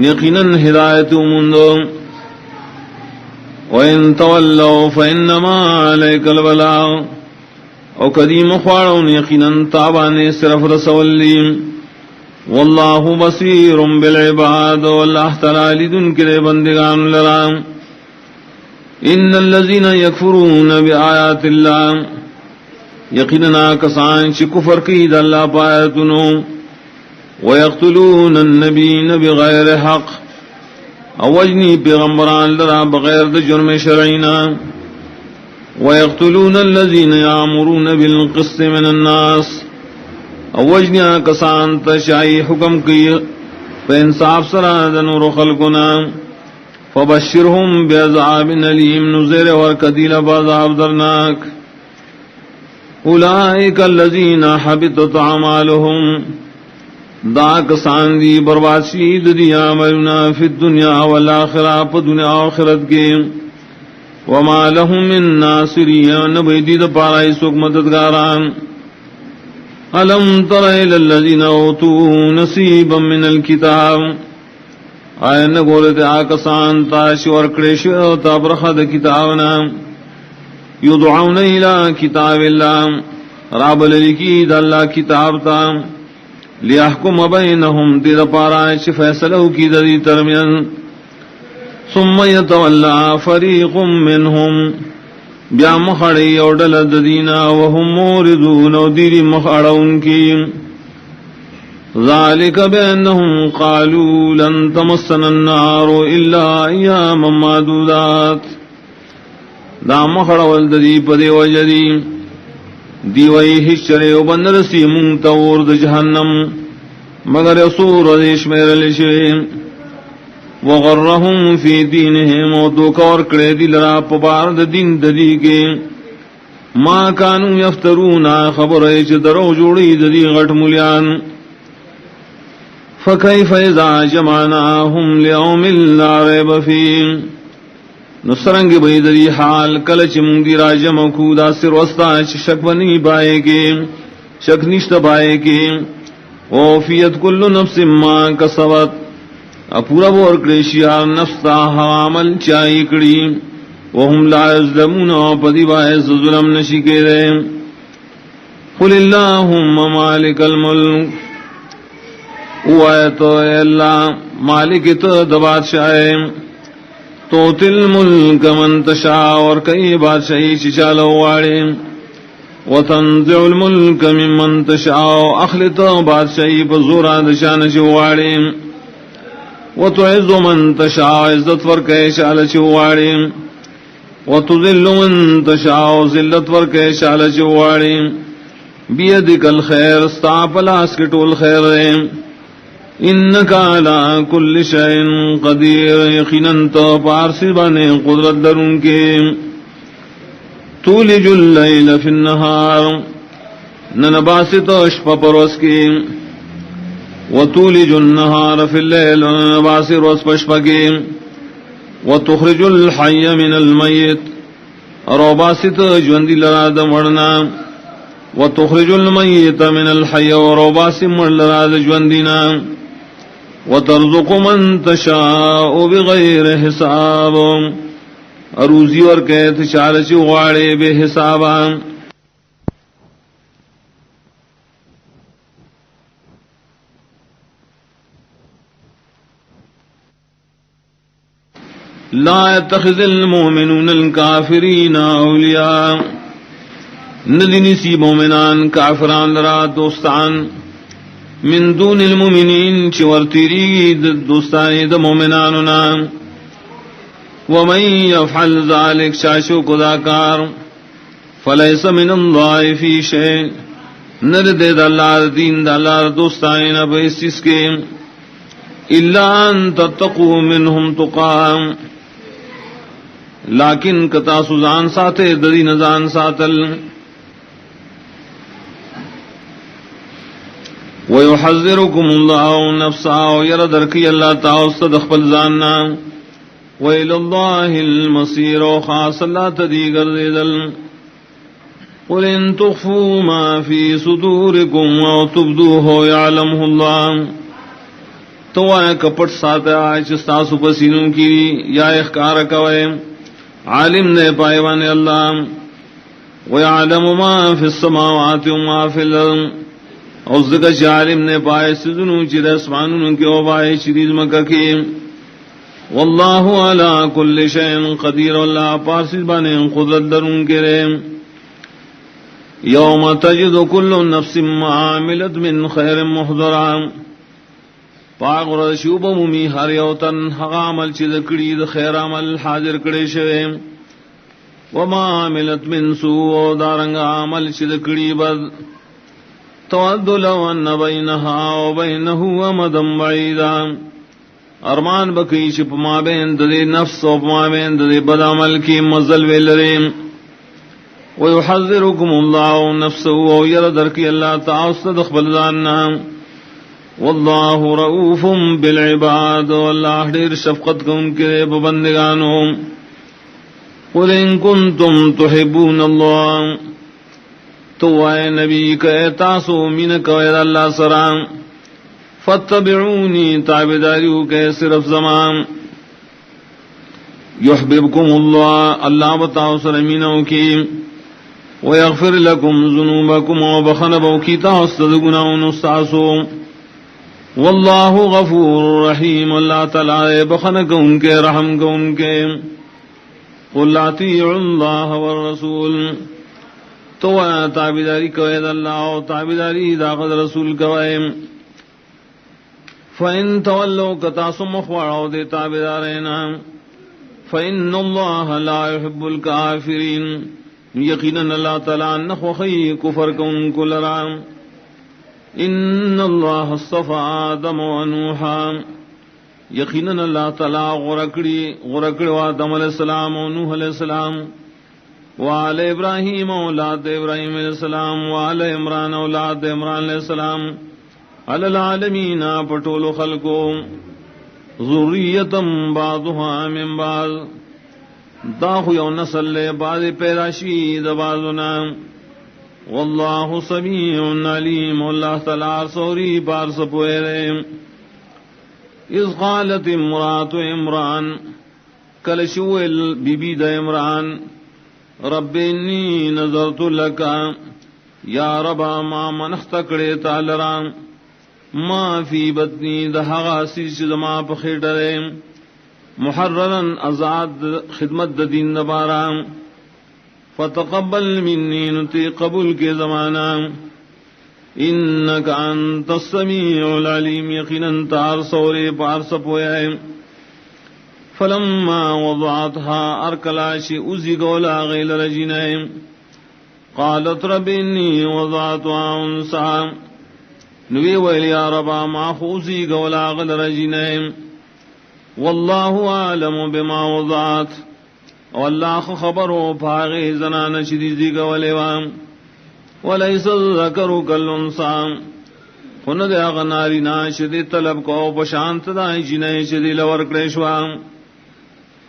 یقیناً ہدایت مندو وَإِن تَوَلَّوْا فَإِنَّمَا عَلَيْكَ الْبَلَاغُ او قدیم خوارون یقیناً تابانے صرف رسولیم واللہ بصیر بالعباد واللہ تعالی دن کے بندگان لرام ان الذین یکفرون بآیات اللہ یقیناً کسان چی کفر کی دا اللہ پایتنو ویقتلون النبین بغیر حق اوجنی پیغمبران لرا بغیر دا جرم شرعینا ويقتلون الذين يأمرون بالقسط من الناس اوجنیا کسان تشائی حکم کی فانصاف سرادن ورخلقنا فبشرهم بعذاب علیم نزیر ورکدیل بعذاب درناک اولئک الذین حبطت اعمالهم دا کسان دی برباد شید دی عملنا فی الدنیا والآخرہ پا دنیا آخرت کے وما لهم من ناصرین بیدید پارائی سوک مددگاران علم تر الى الذین اوتوا نصیبا من الكتاب آئین نگولت آکسان تاشی ورکڑیش تابرخد کتابنا یدعون الى کتاب اللہ راب للکی دا اللہ کتاب تا لیحکم بینہم دید پارائی فیصلہ کی دی ترمین ثم يتولى فريق منهم بیا مخڑی اور ڈلد دینا وهم موردون و دیری مخڑون کی ذالک بینہم قالوا لن تمسن النار الا ایاما معدودات دا مخڑول دی پدی وجدی دیوئی حشرے و بندرسی منتور دا جہنم مگر اصور دیش میرے لشویم وغرهم فی دینہم و دوکور کڑے دی لرا پبار دا دین ددی کے ما کانو یفترون خبر ایچ درو جوڑی ددی غٹ ملیان فکیف اذا جمعناہم لیوم لا ریب فیم نسرنگ بید دی حال کلچ مندی را جمع کودا سر وستا شک بنی بائے کے شک نشت بائے کے وفیت کل نفس ما کسبت اپورا بور کریشیا نفسا عمل چاہی کڑی وهم لا یظلمون پدی باعث ظلم نشی کے رہے قل اللہم مالک الملک او آئے تو اے اللہ مالک تو دبادشاہ تو تل ملک من تشاء اور کئی بادشاہی چچالو واڑے وتنزع الملک من من تشاء اخلط بادشاہی بزورا دشان چواڑے وتعز من تشاء عزت ورکے شال چواڑے وتذل من تشاء ذلت ورکے شال چواڑے بیدک الخیر استاپ لاس کے ٹول خیر انک علی کل شیء قدیر، یقیناً تو پارسی بانے قدرت درون کے. تولج اللیل فی النہار، ننباسط شپا پروس کی. وتولج النہار فی اللیل، ننباسط روس پشپا کی. وتخرج الحی من المیت، روباسط جوندی لراد مرنا. وتخرج المیت من الحی، روباسط مر لراد جوندینا. وترزق من تشاء بغیر حساب، اروزی اور کہت چارچی غاڑے بے حسابا. لا يتخذ المؤمنون الكافرين اولیاء، ندنی سی مومنان کافران لرا دوستان. من دون المؤمنین چورتیری دوستانی دا مومناننا. ومن يفعل ذلك، شاشو کداکار. فلیس من اللہ فی شیء، نرد دا اللہ دین دا اللہ دوستانی نبیس اس کے. الا ان تتقوا منهم تقام، لیکن کتا سزان ساتے ددی نزان ساتل. وَيُحَذِّرُكُمُ اللَّهُ نَفْسَهُ، وَيَرَدَرْكِ اللَّهُ تَعَوْسَ دَخْبَلْ زَانَّا. وَإِلَى اللَّهِ الْمَصِيرُ، وَخَاصَ اللَّهَ تَدِيغَرْ دِدَلْ. قُلْ إِن تُخْفُوا مَا فِي صُدُورِكُمْ أَوْ تُبْدُوهُ يَعْلَمْهُ اللَّهُ، تو آئے کپٹ ساتے آئے چستاسو پسینوں کی یا اخکار کوئے، عالم نے پائیوان اللہ. وَيَعْلَمُ مَا فِي السَّمَاوَاتِ وَمَا فِي الْأَرْضِ، اور ذکر عالم نے پائے سدنو چر اسمانوں کے وبائے شریز مکہ کی. واللہ علی کل شیء قدیر، اللہ پارسیز بانے قدرت درون کے رے. یوم تجد کل نفس ما عملت من خیر محضرا، پاک ورشوب ممی ہر یوتن حق عمل چیز کڑی د خیر عمل حاضر کڑے شوے. وما عملت من سوء، دارنگ عمل چیز کڑی بد. تود لو ان بینہا وبینہ امدا بعیدا، ارمان بکی چپ ما بین ددے نفس و ما بین ددے بد عمل کی مزل ویلرے. ویحذرکم اللہ نفسہ، ویردرکی اللہ تعالی دخبل زاننا. واللہ رؤوف بالعباد، واللہ دیر شفقت کو ان کے بندگانوں. قل ان کنتم تحبون اللہ، تو اے نبی کہ تاسو من کوئر اللہ سرام. فاتبعونی، تابداریو کہ صرف زمان. یحببکم اللہ، اللہ بتاؤ سرمینوں کی. ویغفر لکم ذنوبکم، وبخنبو کی تاستد گناہن استاسو. واللہ غفور رحیم، اللہ تعالی بخن کو ان کے رحم کو ان کے. قل اطیعوا اللہ والرسول، تو تابداری کوئے اللہ و تابداری داغد رسول کوئے. فَإِن تَوَلَّوْا كَتَاسُ مَخْوَعَوْ دے تابدارینا. فَإِنَّ اللَّهَ لَا يُحِبُّ الْكَافِرِينَ، یقیناً اللہ تعالیٰ نخوخی کفر کن کو لرام. ان اللہ اصطفى آدم و نوحا، یقیناً اللہ تعالیٰ غرکڑی و آدم علیہ السلام و نوح علیہ السلام، وآل ابراہیم اولاد ابراہیم علیہ السلام، وآل عمران اولاد عمران علیہ السلام، علی العالمین پٹول خلقو. ذریتم بعضها من بعض، داخو یو نسل لے بعض پیداشی دبازنا. واللہ سمیع علیم، اللہ تعالیٰ سوری پار سپوئے. اذ قالت امرات عمران، کلشوئل بی بی دا عمران. رب انی نظرت لکا، یا ربا ما منخت کڑے تالران. ما فی بطنی دہغا سیچ دما پخیٹرے. محررن ازاد خدمت دین دباران. فتقبل منی، نتی قبول کے زمانہ. انکا انت السمیع العلیم، یقیناً تار سورے پار سپوئے. فلما وضعتها ارکلاش ازی گولا غیل رجنائم. قالت رب انی وضعتها انسا، نوی ویل یا ربا ما خوزی گولا غل رجنیم واللہ عالم بما وضعت واللہ خبرو پاغی زنان شدیدی گولیوام ولیس الذکر کالانثی خند اغناری ناشدی طلب کو پشانت دائی جنائی شدی لورکڑیشوام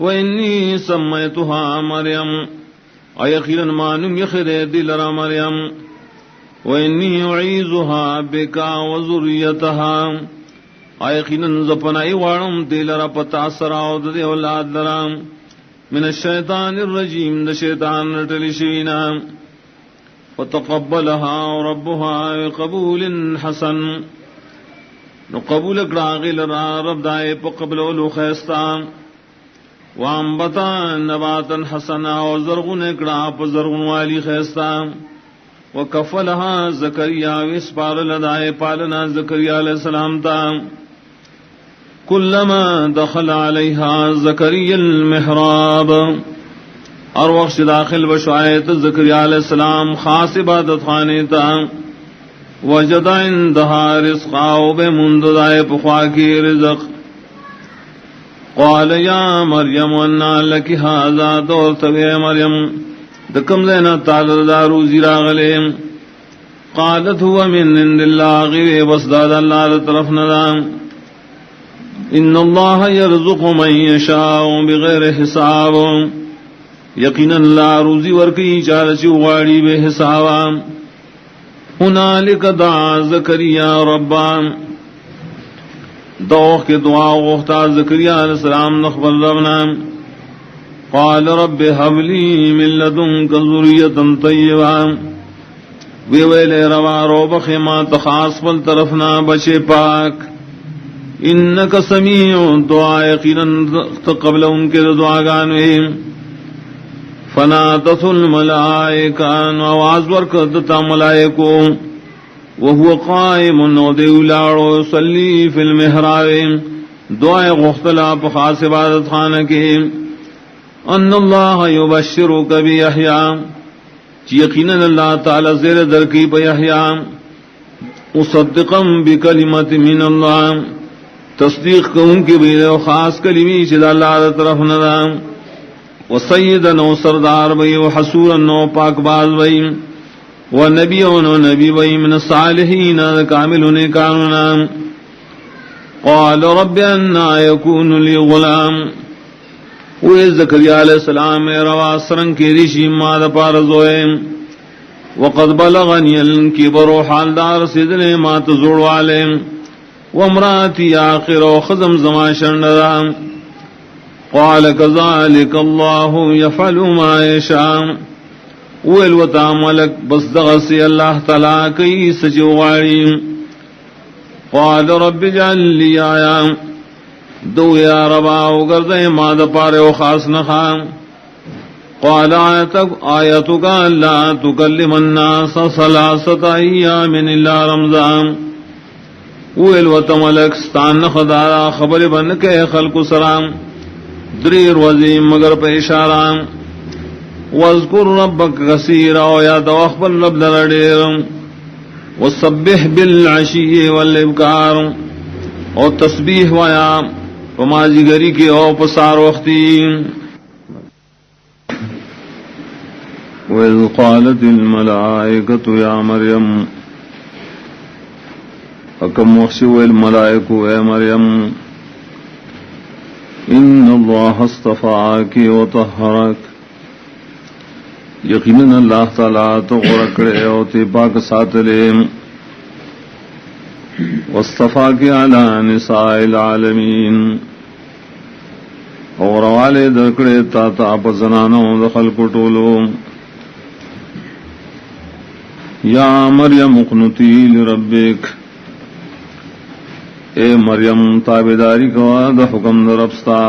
وانی سمیتها مریم ایقینا مانم یخد دل را مریم وانی اعیذها بکا وذریتها ایقینا زپنائی وارم دل را پتا سراؤد دی اولاد لرام من الشیطان الرجیم دا شیطان رتلشوینا فتقبلها ربها بقبول حسن نو قبول اکراغی لرا رب دائے پا قبل اولو خیستان وانبتا نباتا حسنا وزرغن اکڑا پا زرغن والی خیستان وکفلها زکریا وسپار لدائے پالنا زکریا علیہ السلام تا کلما دخل علیہا زکریا المحراب اور وقت داخل بشعایت زکریا علیہ السلام خاص عبادت خانے تا وجد عندها رزقا بمنددائے پخواکی رزق قال یا مریم انا لک هذا دورت بے مریم دکم زینا تعالی دا روزی راغلے قالت هو من عند اللہ غیر بسداد اللہ طرف ندام ان اللہ یرزق من یشاء بغیر حساب یقینا اللہ روزی ورکی چارچی وغاڑی بے حسابا ہنالک دعا زکریا ربا دوخ کے دعا غفتا زکریا علیہ السلام نخبر ربنا قال رب هب لي من لدنك ذرية طيبة ویلے روا رو بخی ما تخاص پل طرفنا بچے پاک انک سمیع دعا یقینا قبل ان کے دعا گانوے فنادت الملائکان آواز ورکدتا ملائکو وهو قائم ودیو لاڑو صلی فی المحراب دعا غختلا پخاص عبادت خانہ کے ان اللہ یبشرک بیحیاء یقینا اللہ تعالی زیر درکی بیحیاء مصدقا بکلمت من اللہ تصدیق کون کی بیر خاص کلمی چلا اللہ طرف ندام وسیدن و سردار بئی وحسورن و پاک باز بئی ونبیون و نبی بئی من الصالحین کاملون کانونا قال رب انا یکون لی غلام وی زکریا علیہ السلام روا سرنگ کی ریشی ماد پارزوئے وقد بلغنی الکبر حال دار سیدنے مات زوڑ والے وامراتی آخر و خزم زمان شرندام قال كذلك الله يفعل ما يشاء والوتا ملك بس دغسي الله تعالى كي سجواري قال رب اجعل لي آية دو يا ربا وقرد ما دپار وخاص نخام قال آيتك لا تكلم الناس 3 أيام إلا رمضان والوتا ملك ستان خدارا خبر بن کے خلق سرام دریر وزیم مگر پہ اشارام واذکر ربک کثیرا یا توخبر رب لرڈیر وسبح بالعشی والابکار اور تسبیح ویا ومازی گری کے او پسار وقتی وَإِذْ قَالَتِ الْمَلَائِكَةُ يَا مَرْيَمُ اکم وخشو الملائکو اے مریم ان اللہ اصطفاک و طہرک یقیناً اللہ تعالیٰ تو غرکڑے اوتے پاک ساتلے واصطفاک علی نساء العالمین اور والے درکڑے تا پزنانوں دخل کٹولو یا مریم اقنتی لربک اے مریم تابداری کوا دا حکم دا ربستا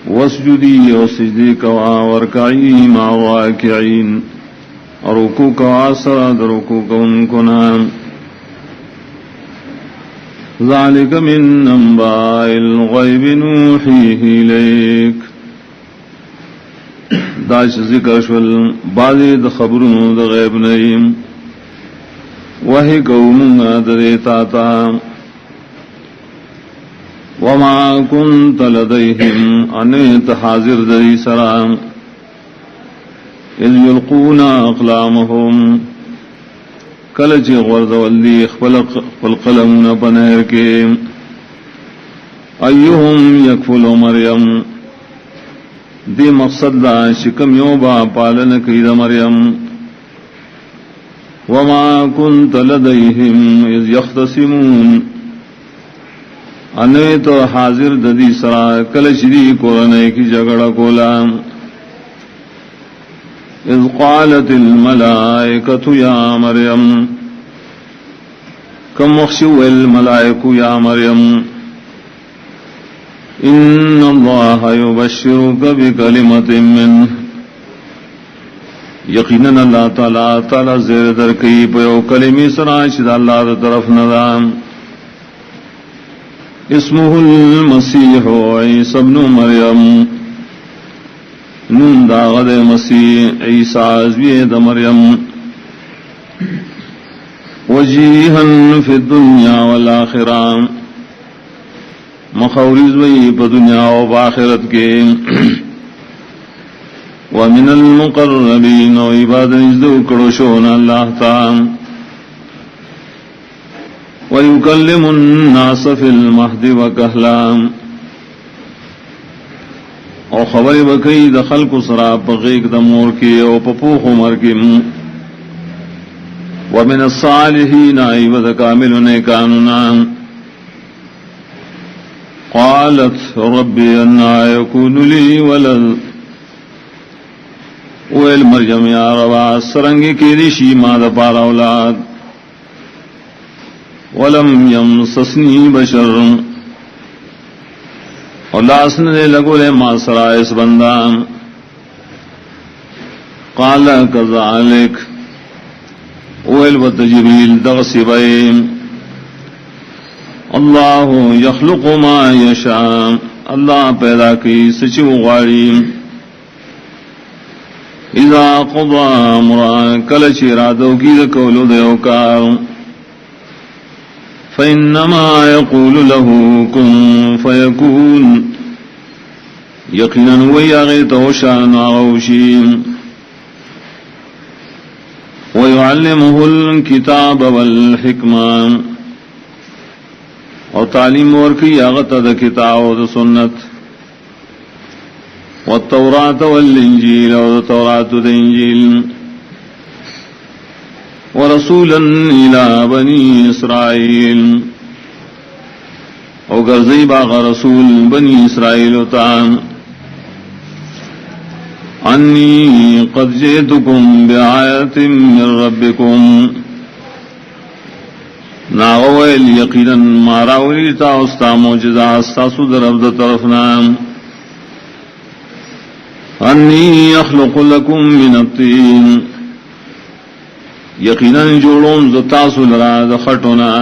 واسجدی و سجدی کوا ورکعی ما واکعین اور رکوع کوا سرا دا رکوع کون کنا ذالک من انباء الغیب نوحیہ لیک داش ذکر شول بعضی دا خبرون دا غیب نیم وہی قومنا دریتا تا وما كنت لديهم انت حاضر دری سرام اذ يلقون اقلامهم کلچ غرد والدی خپل قلمنا پنہر کے ایہم یکفل مریم دی مقصد دا شکم یوبا پالن کید مریم وما كنت لديهم اذ يختصمون انے تو حاضر ددی سرا کلچ دی قرآن کی جگڑا کولا اذ قالت الملائکۃ یا مریم کم مخشو الملائک یا مریم ان اللہ یبشرک بکلمۃ منہ یقیناً اللہ تعالی زیر در کی پیو کلمی سرا شد اللہ در طرف ندام اسمہ المسیح عیسی ابن مریم نون داغد مسیح عیسیٰ ازوید مریم وجیہن فی الدنیا والآخرہ مخوریز وی پا دنیا و باخرت کے ومن المقربین و عباد ازدو کڑوشون اللہ تعالی وَيُكَلِّمُ النَّاسَ فِي الْمَهْدِ وَكَهْلًا او خبر بکئی دخل کو سرا پغیق دمور کی او پپوخ عمر کی ومن الصالحین عیبد کامل نیکاننا قالت ربی انا یکون لی ولد ویل مریم یا روا سرنگی کی ریشی ماد پارا اولاد ولم یمسسنی بشر اور لاسن دے لگو لے ما سرائس بندان قال کذالک اویل و تجبیل دغسی بیم اللہ یخلق ما یشاء اللہ پیدا کی سچو غاری اذا قضا امرا کلچ ارادو کی دکولو دیوکار فإنما يقول له كن فيكون يقينا ويغيت وشان وغوشين ويعلمه الكتاب والحكمة وتعليم وركي أغتد كتاب وسنة والتوراة والإنجيل والتوراة والإنجيل ورسولا الى بني اسرائيل او غرزی باغ رسول بنی اسرائیل تام انی قد جئتکم بآیت من ربکم ناغویل یقینا ماراولی تا استا موجزہ استاسو در عبد طرفنا انی اخلق لکم من الطین یقیناً جوڑون زتاسو لرا دخٹونا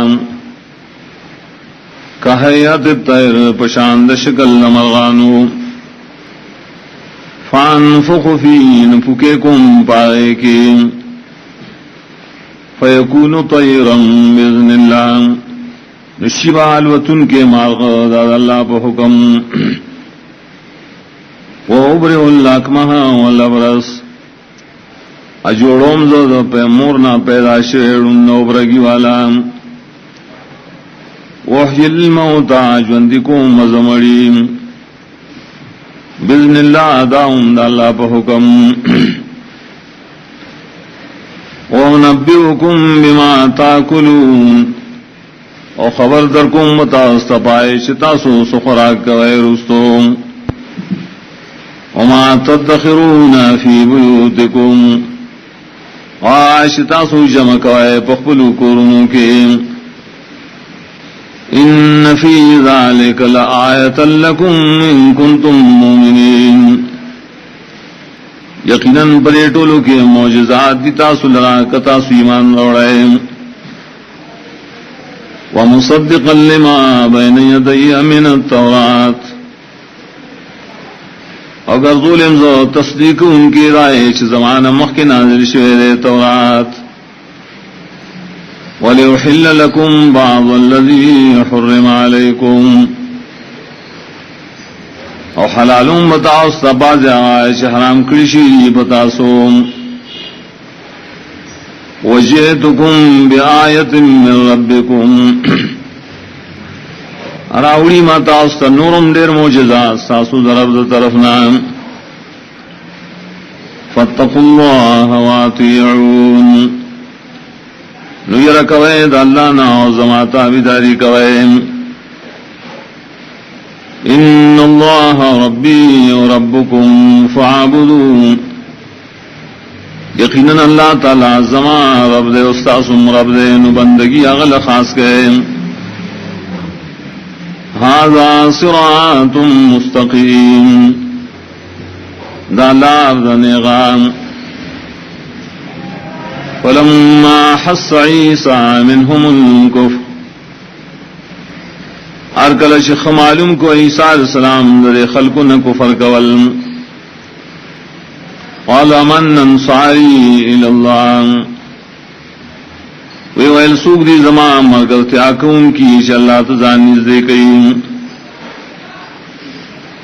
کہیات الطیر پشاند شکل مرغانو فانفخ فین پکیکم پائے کی فیکون طیرا بإذن اللہ نشیبال وطن کے مارغ داد اللہ پا حکم وابرئ الاکمہ والابرس اجوڑوم زو پہ مورنا پیدا شیڑن نوبرگی والا وحی الموتا جوندکم مزمڑی بزن اللہ داؤن دا اللہ پہ حکم ونبئکم بما تاکلون او خبر درکم متاستپائے چتاسو سخراک غیرستو وما تدخرون فی بیوتکم آشتاسو جمع کوئے پخبلو کورنو کے ان فی ذالک لآیتا لکم ان کنتم مومنین یقیناً پریٹولو کے معجزات دی تاسو لرا کتاسو ایمان روڑے ومصدقا لما بین یدی من التورات اگر ظلم زو تصدیق ان کی رائے چھ زمانہ مخ کے نازل شوئے تورات وَلِيُحِلَّ لَكُمْ بَعْضَ الَّذِي حُرِّمَ عَلَيْكُمْ او حلالون بتاؤ سباز آئے حرام کرشی بتاسو وجئتکم بآیت من ربکم اراوڑی ماتا استا نورم دیر موجزات ساسو درب طرفنا فاتقوا اللہ واتیعون نویر کوئے دا اللہ نا زماتا بیداری کوئے ان اللہ ربی و ربکم فعبدون یقیناً اللہ تعالی زمان رب دے استاسم رب دے نبندگی اغل خاص گئے ھذا صراط مستقیم دا لار دا نیغام فلما حس عیسیٰ منہم الکفر ارکلش خمالم کو عیسیٰ علیہ السلام در خلقن کفر کول قال من انصاری الاللہ وی ویل سوک دی زمان مگر تیاکون کی چلا تزان نزدے کئی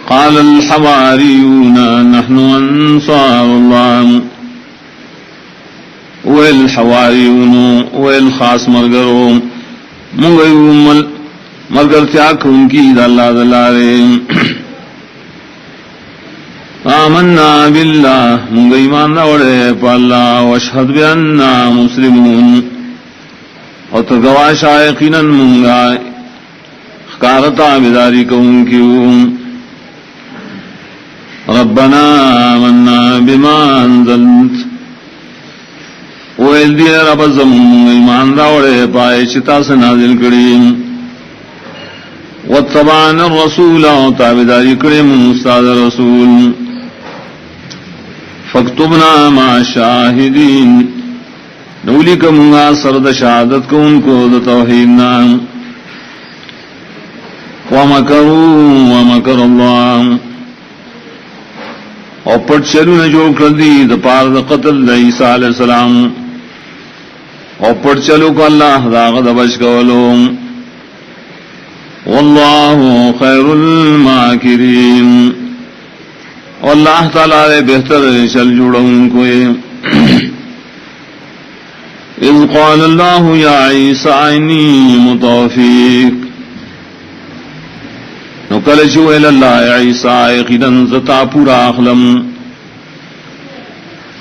قال الحواریون نحن انصار اللہ ویل حواریون ویل خاص مرگرو منگیو مرگر تیاکون کی دا اللہ دلارے آمنا باللہ منگا ایمان راوڑے پا اللہ واشہد بیاننا مسلمون اور تگواشا یقیناً منگا خکارتا بیداری کون کیوں ربنا آمنا بما انزلت ویل دی رب زمون ایمان راوڑے پائے چتا سے نازل کریم واتبعنا الرسول وتابداری کریم استاد رسول فاکتبنا مع الشاہدین نولی کا منگا سرد شہادت کو ان کو دا توحیدنا ومکروا ومکر اللہ اور پٹ چلو نے جوڑ کر دی دا پار دا قتل دا عیسیٰ علیہ السلام اور پٹ چلو کو اللہ دا غد بچ کولو واللہ خیر الماکرین اللہ تعالیٰ نے بہتر چل جوڑا ان کو اذ قال اللہ یا عیسیٰ انی متوفیک نکل جوئل اللہ عیسیٰ یقیناً زتا پورا اخلم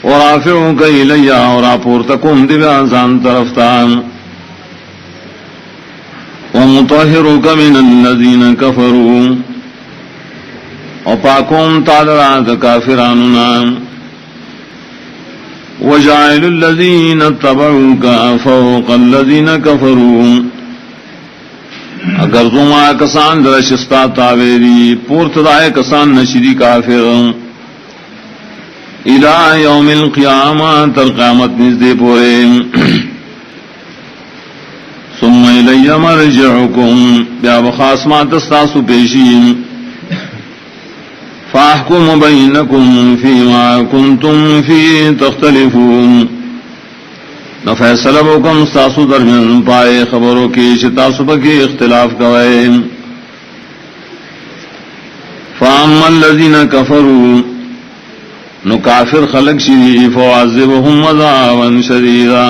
ورافعوک الیہ اور اپورتکم دیوانزان طرفتان ومطہرک من الذین کفروا اور پاکوم تعالی کافراننا وجعل الذین اتبعوک فوق الذین کفروا اگر تم کسان درشستا تاویری پورتدائے کسان نشری کافر الى یوم القیامہ تر قیامت نزدے پورے ثم الی مرجعکم بیا بخاسمات استاسو پیشیم فاحکم بینکم فیما کنتم فی تختلفون نفیصلہ بکم استاسو درمیان پائے خبروں کی شتاسو پکی اختلاف کوئے فاما الذین کفروا نو کافر خلق شری فوعذبهم عذابا شدیدا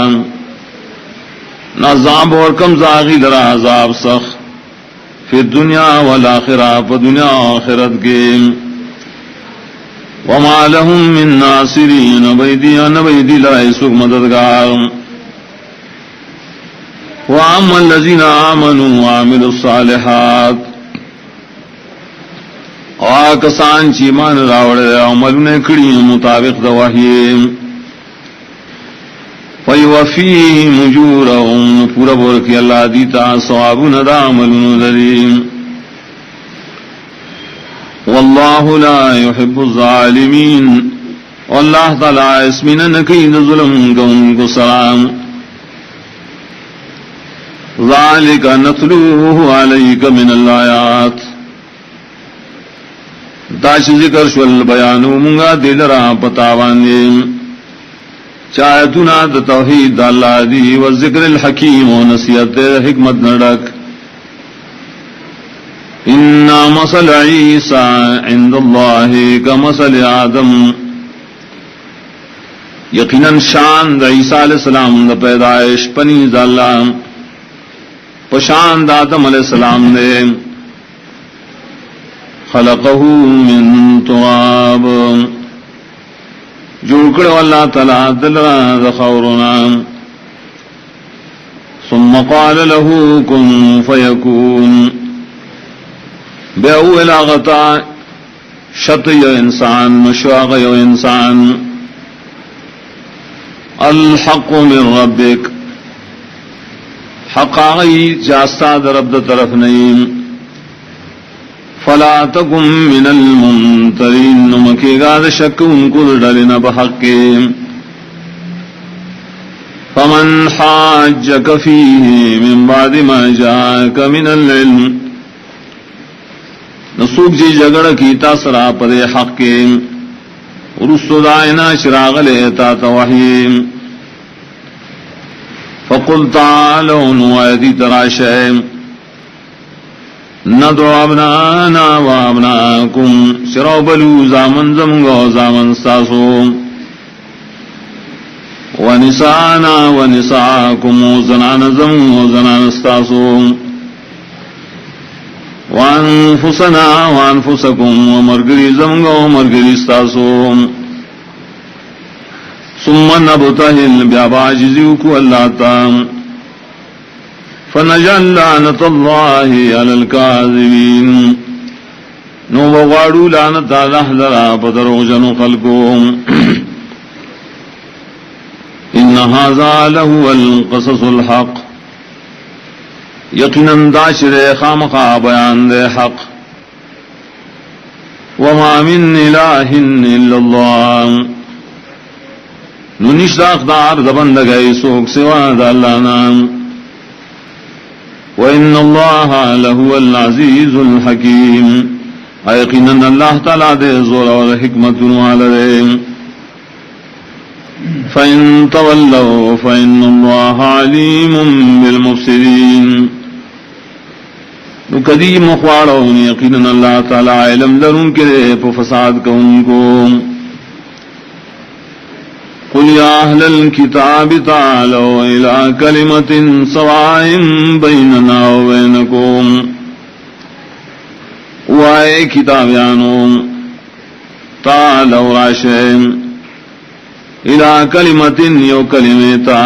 نعذاب اور کم زاغی درا عذاب سخ فی الدنیا والآخرہ پا دنیا آخرت کے وما لهم من ناصرین نبیدی لائسوک مددگار وعما الذین آمنوا وعملوا الصالحات آکسان چیمان راوڑے عمل نے کڑی مطابق دواہی فیوفیہم اجورہم پورا بورکی اللہ دیتا ثواب ندا عمل ندریم واللہ لا يحب الظالمین واللہ تعالی اسمین نکید ظلم کون کو سلام ذالک نتلوہ علیک من الآیات داش ذکر شول بیانو منگا دل را پتاوانے چاہتنا دا توحید دا اللہ دی و ذکر الحکیم و نصیحت حکمت نڈک. انا مثل عیسیٰ عند اللہ کمثل آدم، یقیناً شان دا عیسیٰ علیہ السلام دا پیدائش پنیز اللہ پشان دا آدم علیہ السلام دے. خلقہ من تراب، جوڑکڑ اللہ تعالیٰ دلرا دخورنا، ثم قال له کن فیکون، بے اول آغتا شط یو انسان مشواق یو انسان. الحق من ربک، حق آغی جاستا در رب در طرف نہیں. فلا تکم من الممترین، نمکی گاد شک ان کو ڈلنا بحق کے. فمن حاجک فیہ من بعد ما جاءک من العلم، نسوک جی جگڑ کیتا سرا پدے حق کے رسو دائنا شراغ لیتا توحیم. فقل تعالوا نوائدی تراشے ندعو ابنانا و ابناکم، شراو بلو زامن زمگو زامن ساسو، و نسانا و نساکم، زنان زمگو زنان ساسو، وانفسنا وانفسکم، و مرگری زمگو مرگری ساسو. ثم نبتہل بیاباجزیو کو اللہ تام، فنجعل لعنت اللہ علی الکاذبین، نو بغاڑو لعنت اللہ لرا پدرو جنو خلقو. ان ھذا لہو القصص الحق، یقیناً داشر خامخا بیان دے حق. وما من الہ الا اللہ، نونیش داخدار دبندگئی سوک سوا دا اللہ نام. وَإِنَّ اللَّهَ لَهُوَ الْعَزِيزُ الْحَكِيمُ، یقیناً اللہ تعالیٰ دے زور اور حکمت والے. فَإِن تَوَلَّوْا فَإِنَّ اللَّهَ عَلِيمٌ بِالْمُفْسِدِينَ، نو قدیم مخواڑون یقیناً اللہ تعالیٰ علم لرن کے پو فساد کو ان کو. قل یا اہل الکتاب تعالوا الى کلمۃ سواء بیننا وبینکم، وائے کتابیانو تعالوا راشم الى کلمۃ یو کلمتا،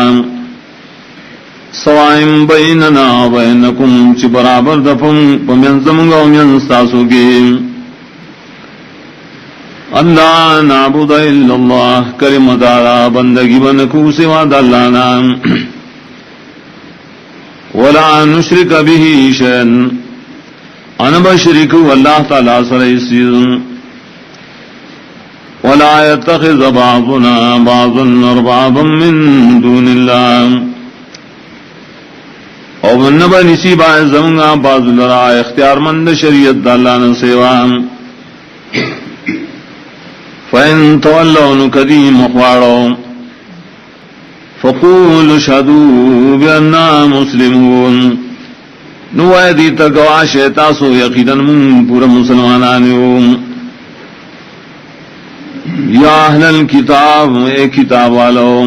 سواء بیننا وبینکم چی برابر دفن پمینزمگا ومینستاسو کی. اللہ نعبد الا اللہ، کلمہ دارا بندگی بنکو سوا اللہ نام. ولا نشرک به شیئا، ان بشرک اللہ تعالی سرائسیز. ولا يتخذ بعضنا بعضا اربابا من دون اللہ، اور من نبا نصیبہ زمگا بعض لرا اختیار مند شریعت اللہ نسیوام. فَإِن تَوَلَّوْا نُكَدِي مُخْوَارُوا فَقُولُوا اشْهَدُوا بِأَنَّا مُسْلِمُونَ، نوائے دیتا گواش تاسو یقیناً من پورا مسلمانانیو. یا اہل الکتاب، اے کتاب والو،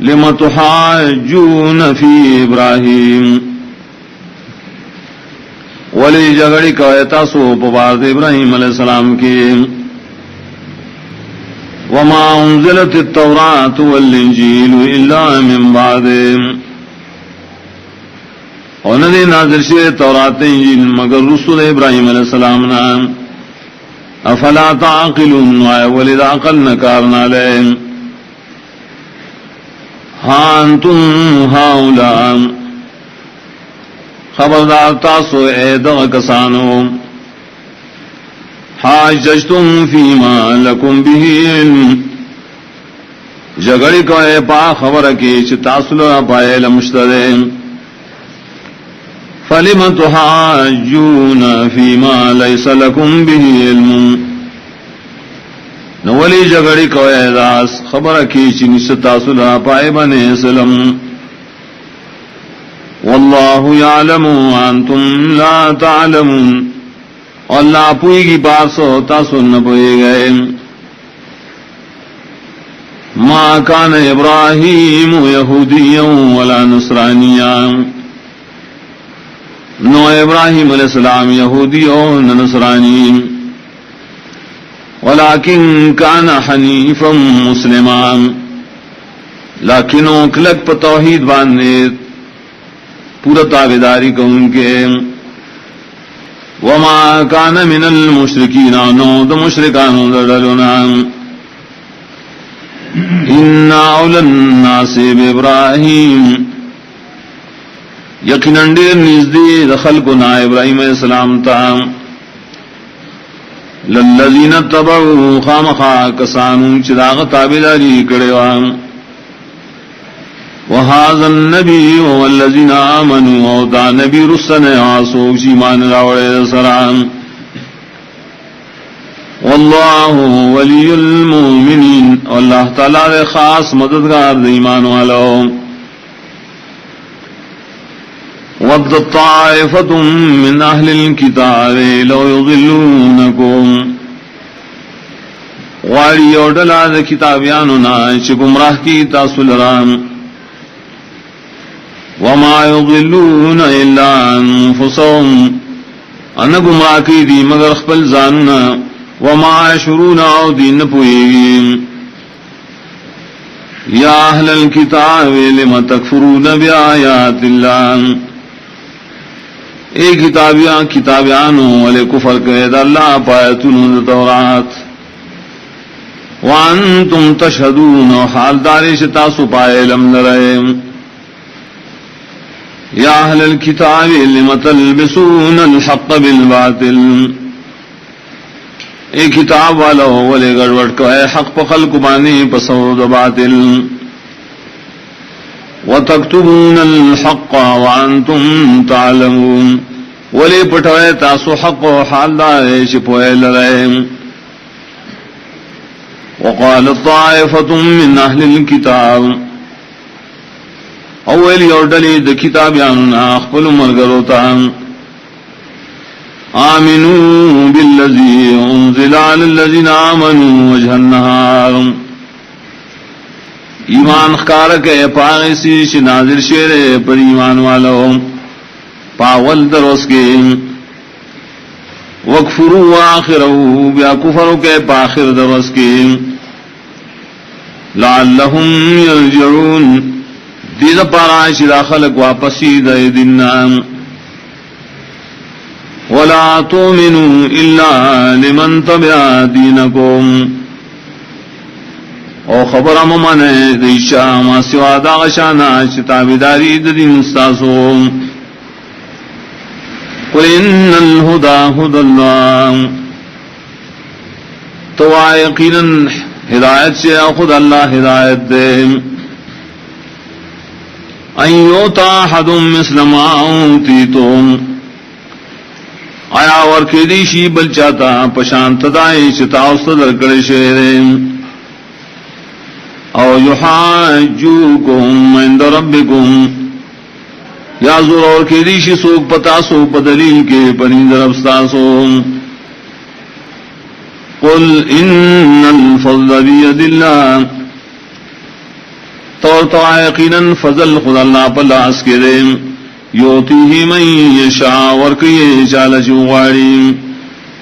لِمَ تُحَاجُّونَ فِي ابراہیم، ولی جگڑی کوئے تاسو پبارد ابراہیم علیہ السلام کی. وما انزلت التوراۃ والانجیل الا من بعد، اور ندی نازل شوی تورات انجیل مگر رسول ابراہیم علیہ السلام نام. افلا تعقلون، ولد عقل نکارنا لے. ہاں انتم ہاؤلاء، خبردار تاسو اے دغ کسانو، حاججتم فیما لکم به علم، جگڑی کو اے پا خبر کی چھ تاسو لرا پائے لمشتدے. فلم تحاجون فیما لیس لکم به علم، نولی جگڑی کوئے داس خبر کی چنی ستاسلا پائے بنے سلم واللہ یعلم وانتم لا تعلمون اللہ پوئی کی بات سو تاسو نہ پوئے گئے ما کان ابراہیم یہودیا ولا نصرانیا نو ابراہیم علیہ السلام یہودی و نصرانی ولكن كان حنیفا مسلما لیکن کلک پہ توحید باندھے پورا تابعداری کو ان کے وما كان من المشرکین نو د مشرکان دڑلنا ان اول الناس بابراہیم یقیناً ڈیر نزدی دخل کو نا ابراہیم علیہ السلام تا للذین تبعوا خامخا کسانو چراغ تابعداری کڑیوان وهذا النبی والذین آمنوا ودا نبی رسن آسوک چیمان راوڑے سران واللہ ولی المؤمنین واللہ تعالی خاص مددگار ایمان والو وَدَّ طَائِفَةٌ مِّنْ أَهْلِ الْكِتَابِ لَوْ يُضِلُّونَكُمْ غاری اوڈلا دا کتابیانونا چھ گمراہ کی تاسو لرام وَمَا يُضِلُّونَ إِلَّا أَنفُسَهُمْ ان گمراہ کی دی مگر خپل زاننا وَمَا يَشْعُرُونَ او دین پوئیگیم یا اہل الكتاب لِمَ تَكْفُرُونَ بِآيَاتِ اللَّهِ اے کتابیانو والے کفر قید اللہ پایتون تورات وانتم تشہدون حال دارش تاسو پائے لم لرئے یا اہل الکتاب لم تلبسون الحق بالباطل اے کتاب والا والے گڑوڑ کو اے حق پا خلق بانی پسود باطل وَتَكْتُبُونَ الْحَقَّ وَأَنْتُمْ تَعْلَمُونَ ولی پٹھوئے تاسو حق و حال دارے شپوئے لرائے وَقَالَ طَائِفَةٌ مِّنْ أَهْلِ الْكِتَابِ اولی اوڈلی دا کتابیاننا اخبر مرگروتا آمنوا بالذی انزل علی الذین آمنوا وجہ النہار ایمان خکارک ہے پاغی سیش نازل شیر پر ایمان والو پاول دروس کے وکفروا آخرہو بیا کفرو کے پاخر دروس کے لعلہم یرجعون دید پارائش دا خلق واپسی دا دننا ولا تؤمنوا الا لمن تبع دینکم او خبر ممانے دیشا ما سوا دا غشانا چتابداری دین استاسو قل ان الہدا ہد اللہ تو یقینا ہدایت سے خود اللہ ہدایت دے ان یوتا احد مثل ما اوتیتم آیا ورکی دیشی بل چاہتا پشانت دائی چتاوست درکڑ شیرے او یحاجوکم عند ربکم یا ضرور کی دیشی سوک پتاسو پدلیل کے پنید ربستاسو قل ان الفضل بید اللہ تو یقینا فضل خدا اللہ پلاس کے دے یوتیہ من یشاء ورکی چالچو غاڑی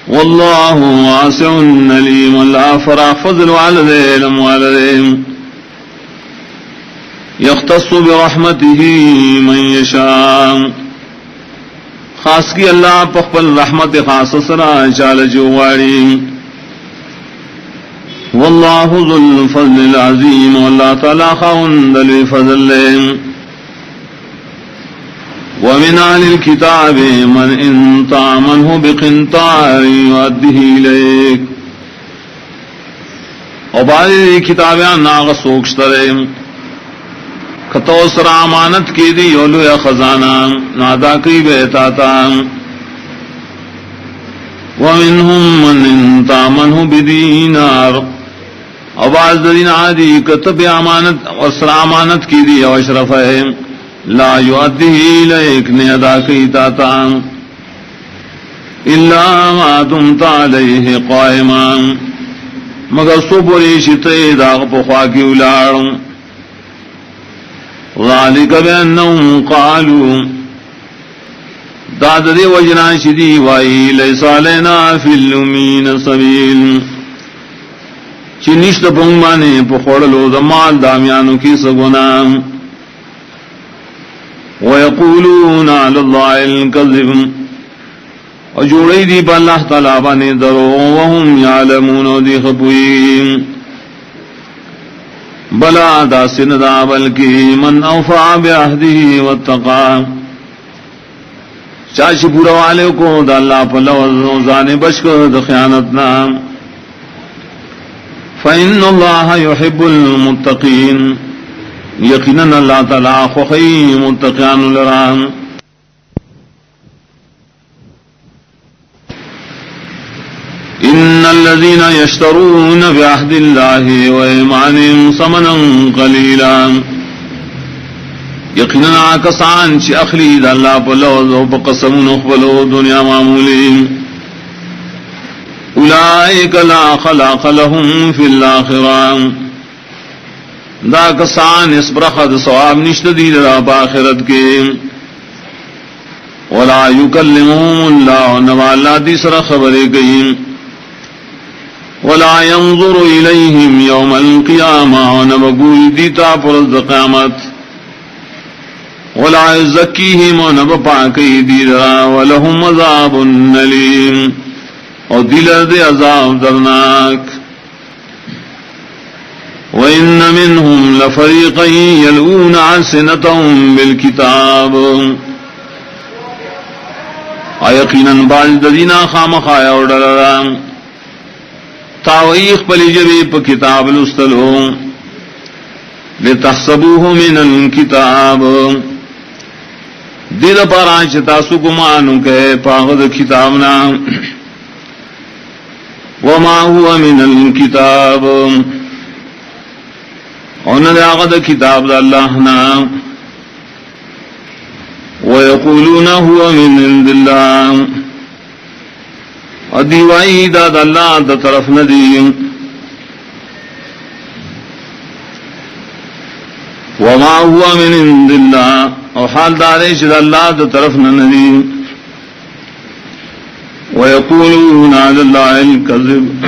واللہ واسع علیم اللہ فراغ فضل والدے علم والدے یختص برحمته من یشاء خاص کی اللہ پخپل رحمت خاص سرا چال جو غاڑی واللہ ذو الفضل العظیم واللہ تعالی خاوند الفضل ومن اہل الكتاب من ان تعمنه بقنطار يؤديه اليك اور بعض کتابیاں ناغ سوکشترے کتو سر امانت کی دی یولو یا خزانہ نادا کی بیتاتا ومنهم من ان تعمنه بدینار آواز دین عادی کتب امانت اور سر امانت کی دی او اشرف ہے لا یؤدیہ الیک نے ادا کی تا الا ما دمت علیہ قائما مگر سو بولی شتے داغ پخوا کی اولاد ذالک بانہم قالوا داد دی وجنا شدی وائی لیس علینا فی الامین سبیل چنشت پنگمانے پخوڑلو دمال دامیانو کی سگونا ویقولون علی اللہ الکذب اور جوڑی دی پا اللہ تعالیٰ بانے درو وهم یعلمون دی خبوئیم بلا دا سندا بلکی من اوفا بعہدی واتقا چاچی پورا والے کو دا اللہ پا لوزان بشکر دا خیانتنا فإن اللہ يحب المتقین یقیناً اللہ تعالیٰ خوخی متقیان لرام ان الذين يشترون بعهد الله وايمانهم ثمنا قليلا یقینا کسان چ اخلی د اللہ پلوز او قسم نخبلو دنیا معمولی اولئک لا خلاق لهم في الاخره دا کسان اس برخد ثواب نشت دی را باخرت کے ولا يكلمهم الله نوالا دی سر خبرے گئی ولا ينظر إليهم يوم القيامة ونبقول ديتا فرز قيامت ولا يزكيهم ونبقاكي ديرا ولهم عذاب أليم ودل ذي عذاب درناك وإن منهم لفريقا يلؤون ألسنتهم بالكتاب أيقينا بعد دينا خامخايا ودلرام تاویخ پلی جبی پا کتاب لستلو لتحسبوه من الكتاب دل پارانچ تاسو گمانو کہ پاغد کتابنا وما هو من الكتاب انہا داغد کتاب دا اللہ نا ويقولون هو من عند الله ادیوائی دا اللہ دا طرف ندی وما هو من عند اللہ او حال دارش دا اللہ دا طرف ندی ویقولون علی اللہ الکذب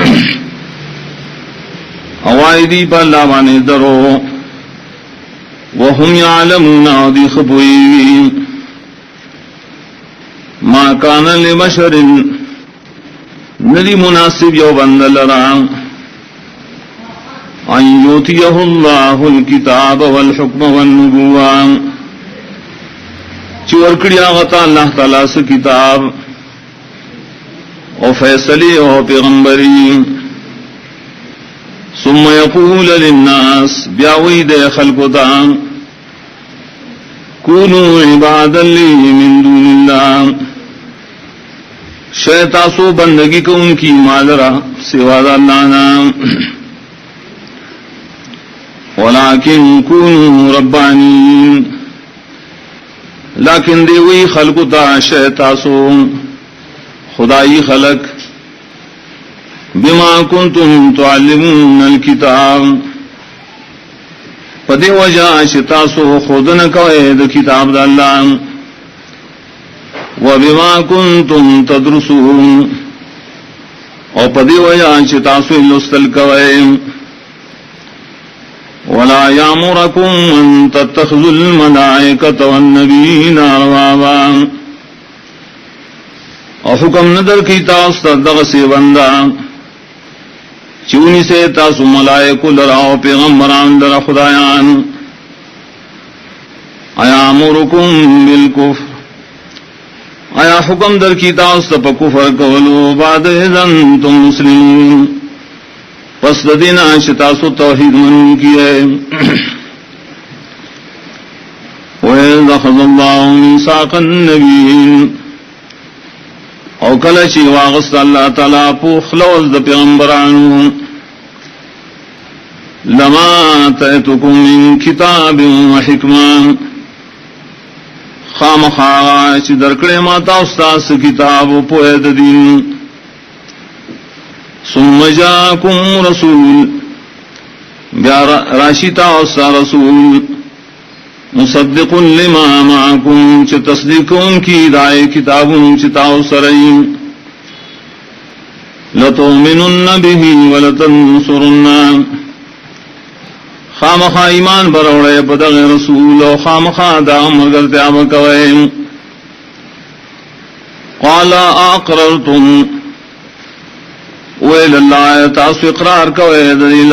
اوائدی پا اللہ بانے درو وهم یعلمون دی خبوئی ما کان لبشر ندی مناسب یو بند لرام ان یوتیہ اللہ الکتاب والحکم والنبوان چورکڑی آغتا اللہ تعالیٰ سے کتاب او فیصلی او پیغمبری ثم یقول للناس بیاوید خلقتا کونوا عبادا لی من دون اللہ شیطاسو بندگی کو ان کی مادرہ سواد اللہ نام ولیکن کونوا ربانین لیکن دیوی خلقتا شیطاسو خدائی خلق بما کنتم تعلمون الکتاب پدی وجہ شیطاسو خودن کوئے دا کتاب دا اللہ وبما كنتم تدرسون او پدی وجہ چتاسو لستل کوئے ولا یامرکم ان تتخذوا الملائکۃ والنبیین اربابا او حکم ندر کی تاسو دغ سے بندہ چونی سے تاسو ملائکو لرا او پیغمبران لرا خدایان ایامرکم بالکفر آیا حکم در کی تاست پا کفر کولو بعد اذن تم مسلمون پس دینا شتاسو توحید من کی ہے وَإِذْ أَخَذَ اللَّهُ مِيثَاقَ النَّبِيِّينَ او کلچی واغست اللہ تعالی پوخ لوز دا پیغمبرانو لما آتيتكم من کتاب و حکمہ خامخا چی درکڑے ماتا استاس کتاب و پوید دین ثم جاکم رسول بیا راشتا استا رسول مصدق لما معکم چی تصدیقون کی دائے کتابون چی تاو سرائیم لتؤمنن به ولتنصرن خامخا ایمان بروڑے بدغ رسول و خامخا دا مگر تیاب کوئے قال اقررتم ویل اللہ تاسو اقرار کوئے دلیل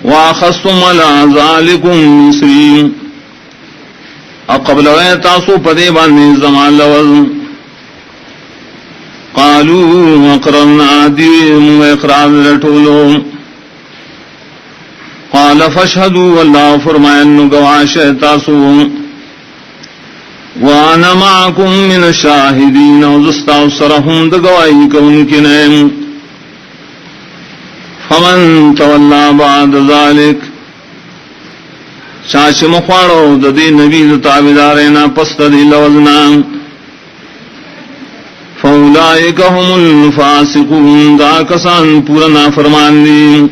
واخذتم على ذالکم مصرین اقبل وی تاسو پدے باندې زمان لوز قالوا اقررنا دیم اقرار لٹولو قال فاشهدوا والله فرمائن گواش تاسو وانا معكم من الشاهدين وزستاوسرهم دگوائی کون کنیم فمن تولى بعد ذلك چاچ مخواڑو ددی نبی تابدارینا پس ددی لوزنا فاولئک هم الفاسقون دا کسان پورنا فرمان دی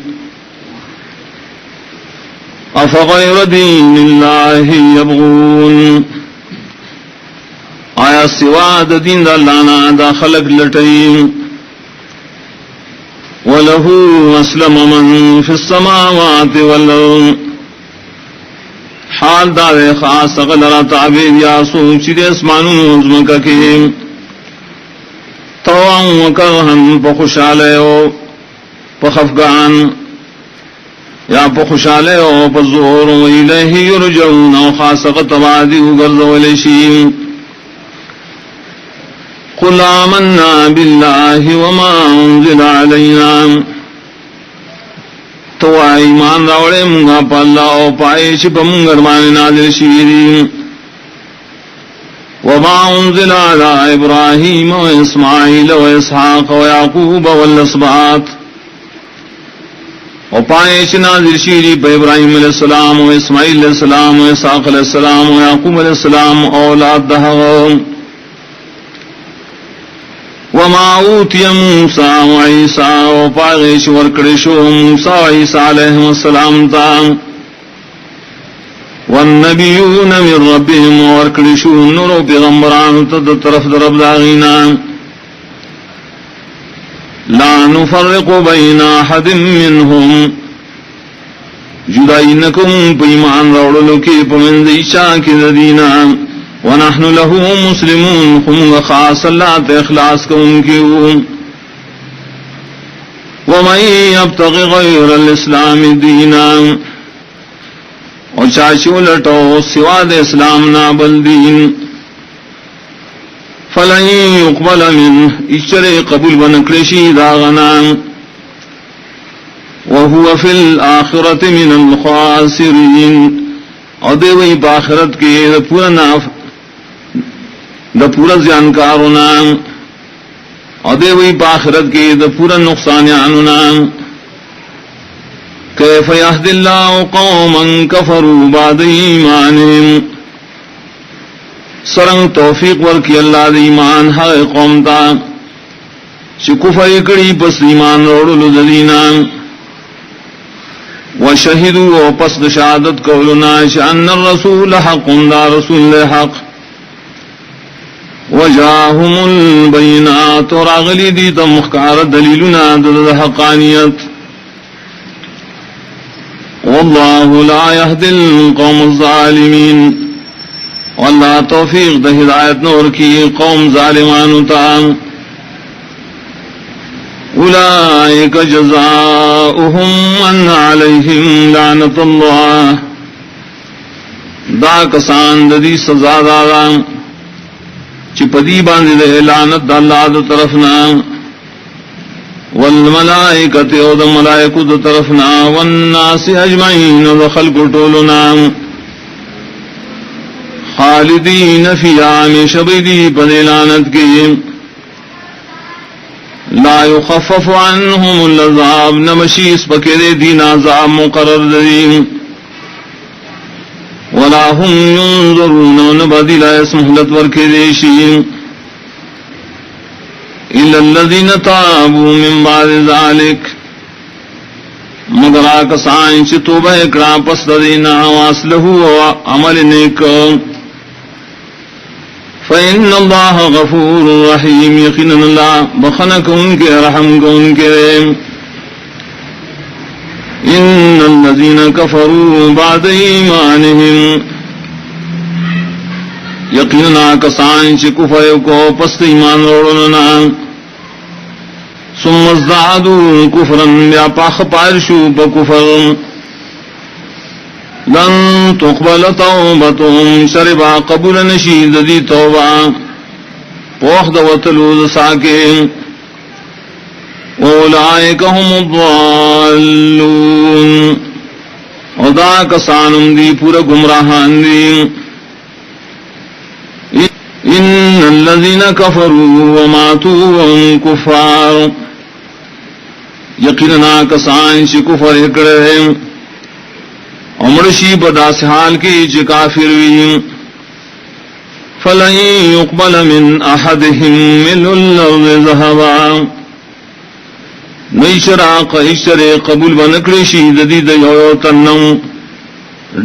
افغیر دین اللہ یبغون آیا سوا دا دین دا لانا دا خلق لٹئی وَلَهُ أَسْلَمَ مَن فِي السَّمَاوَاتِ وَالْأَرْضِ حال دار خاص غلرا تعبیر یا سوچ دے اسمانوں عظمکا کی طوعا وکرہن پخوشالے ہو پخفگان یا پخوشالے ہو پزور ویلہ یرجعون و خاصق تبادی گرزولیشیم قل آمنا باللہ وما انزل علینا تو ایمان راوڑے منگا پا اللہ و پائے چپا منگرمان نازل شیرین وما انزل علی ابراہیم و اسماعیل و اسحاق و یعقوب والاسباط و پائے چ نازل شیری پا ابراہیم علیہ السلام و اسماعیل علیہ السلام و اسحاق علیہ السلام و یعقوب علیہ السلام اولاد دہغم وما اوتی موسیٰ و عیسیٰ و پاغیش ورکڑشو موسیٰ و عیسیٰ علیہ السلام تا والنبیون من ربهم ورکڑشو نورو پیغمبران تد طرف درب داغینا لا نفرق بین احد منهم جدائنکم پیمان روڑلو کی پمندیشا کی ددینا ونحن له مسلمون خم خاص اللہ تے اخلاص کو ان کی ومن یبتغ غیر الاسلام دینا اور چاچو لٹو سوا دے اسلام نا بل دین فلن يقبل منه اشترے قبول بنکرشی داغنا وهو في الآخرة من الخاسرین اور دے وہی باخرت کے پورا ناف دا پورا زیانکارونا اور دے وہی باخرت کے دا پورا نقصانیانونا کیف یہد اللہ قوما کفروا بعد ایمانہم سرنگ توفیق ورکی اللہ دا ایمان حق قوم تا چی کفر کڑی پس ایمان روڑلو دلینا وشہدوا و پس شہادت قولنا شأن الرسول حق دا رسول حق وجاہم البینات اور اغلی دی تمخکار دلیلنا دا حقانیت واللہ لا یهد القوم الظالمین واللہ توفیق دا ہدایت نور کی قوم ظالمان تا اولئک جزاؤہم ان علیہم لعنت اللہ دا کسان دی سزا دادا چپدی باندھ دے لعنت دا اللہ دا طرفنا والملائکت او دا ملائکو دا طرفنا والناس اجمعین دا خلق طولنا خالدین فی عام شبیدی پدے لعنت کی لا يخفف عنهم العذاب نمشیس پکرے دین عذاب مقرر دین ولا هم ينظرون نبدل اسمحلت ورکریشی الا الذين تابوا من بعد ذلك مگر آکسان چی توبہ اکڑا پس دینا واسلہو عمل نیک فإن اللہ غفور رحیم یقینا اللہ بخنک ان کے رحم کو ان کے ان الذین کفروا بعد ایمانہم یقینا کسان چی کفر کو پس ایمان روڑنا ثم ازدادوا کفرا یا پاخ پارشو بکفر لن تقبل توبتهم شربا قبول نشید دی توبہ پوخ دوتلوز ساکے اولئک هم الضالون ادا کسانم دی پورا گمراہان دی ان الذین کفروا وماتوا وهم کفار یقینا کسان چی کفر اکڑے عمرشی بداس حال کی چی کافر وی فلن يقبل من احدهم ملء الارض ذهبا نیشرا قیشر قبول بنکڑشی ددید یو تنم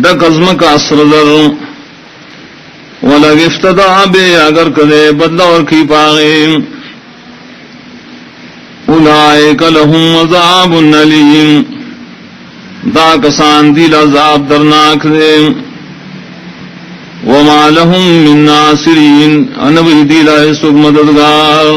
ڈک ازمک اسردر ولگ افتدع بے اگر کدے بدلا اور کی پاغے اولئک لهم عذاب علیم دا کسان دیل عذاب درناک دے وما لهم من ناصرین انبی دیل سک مددگار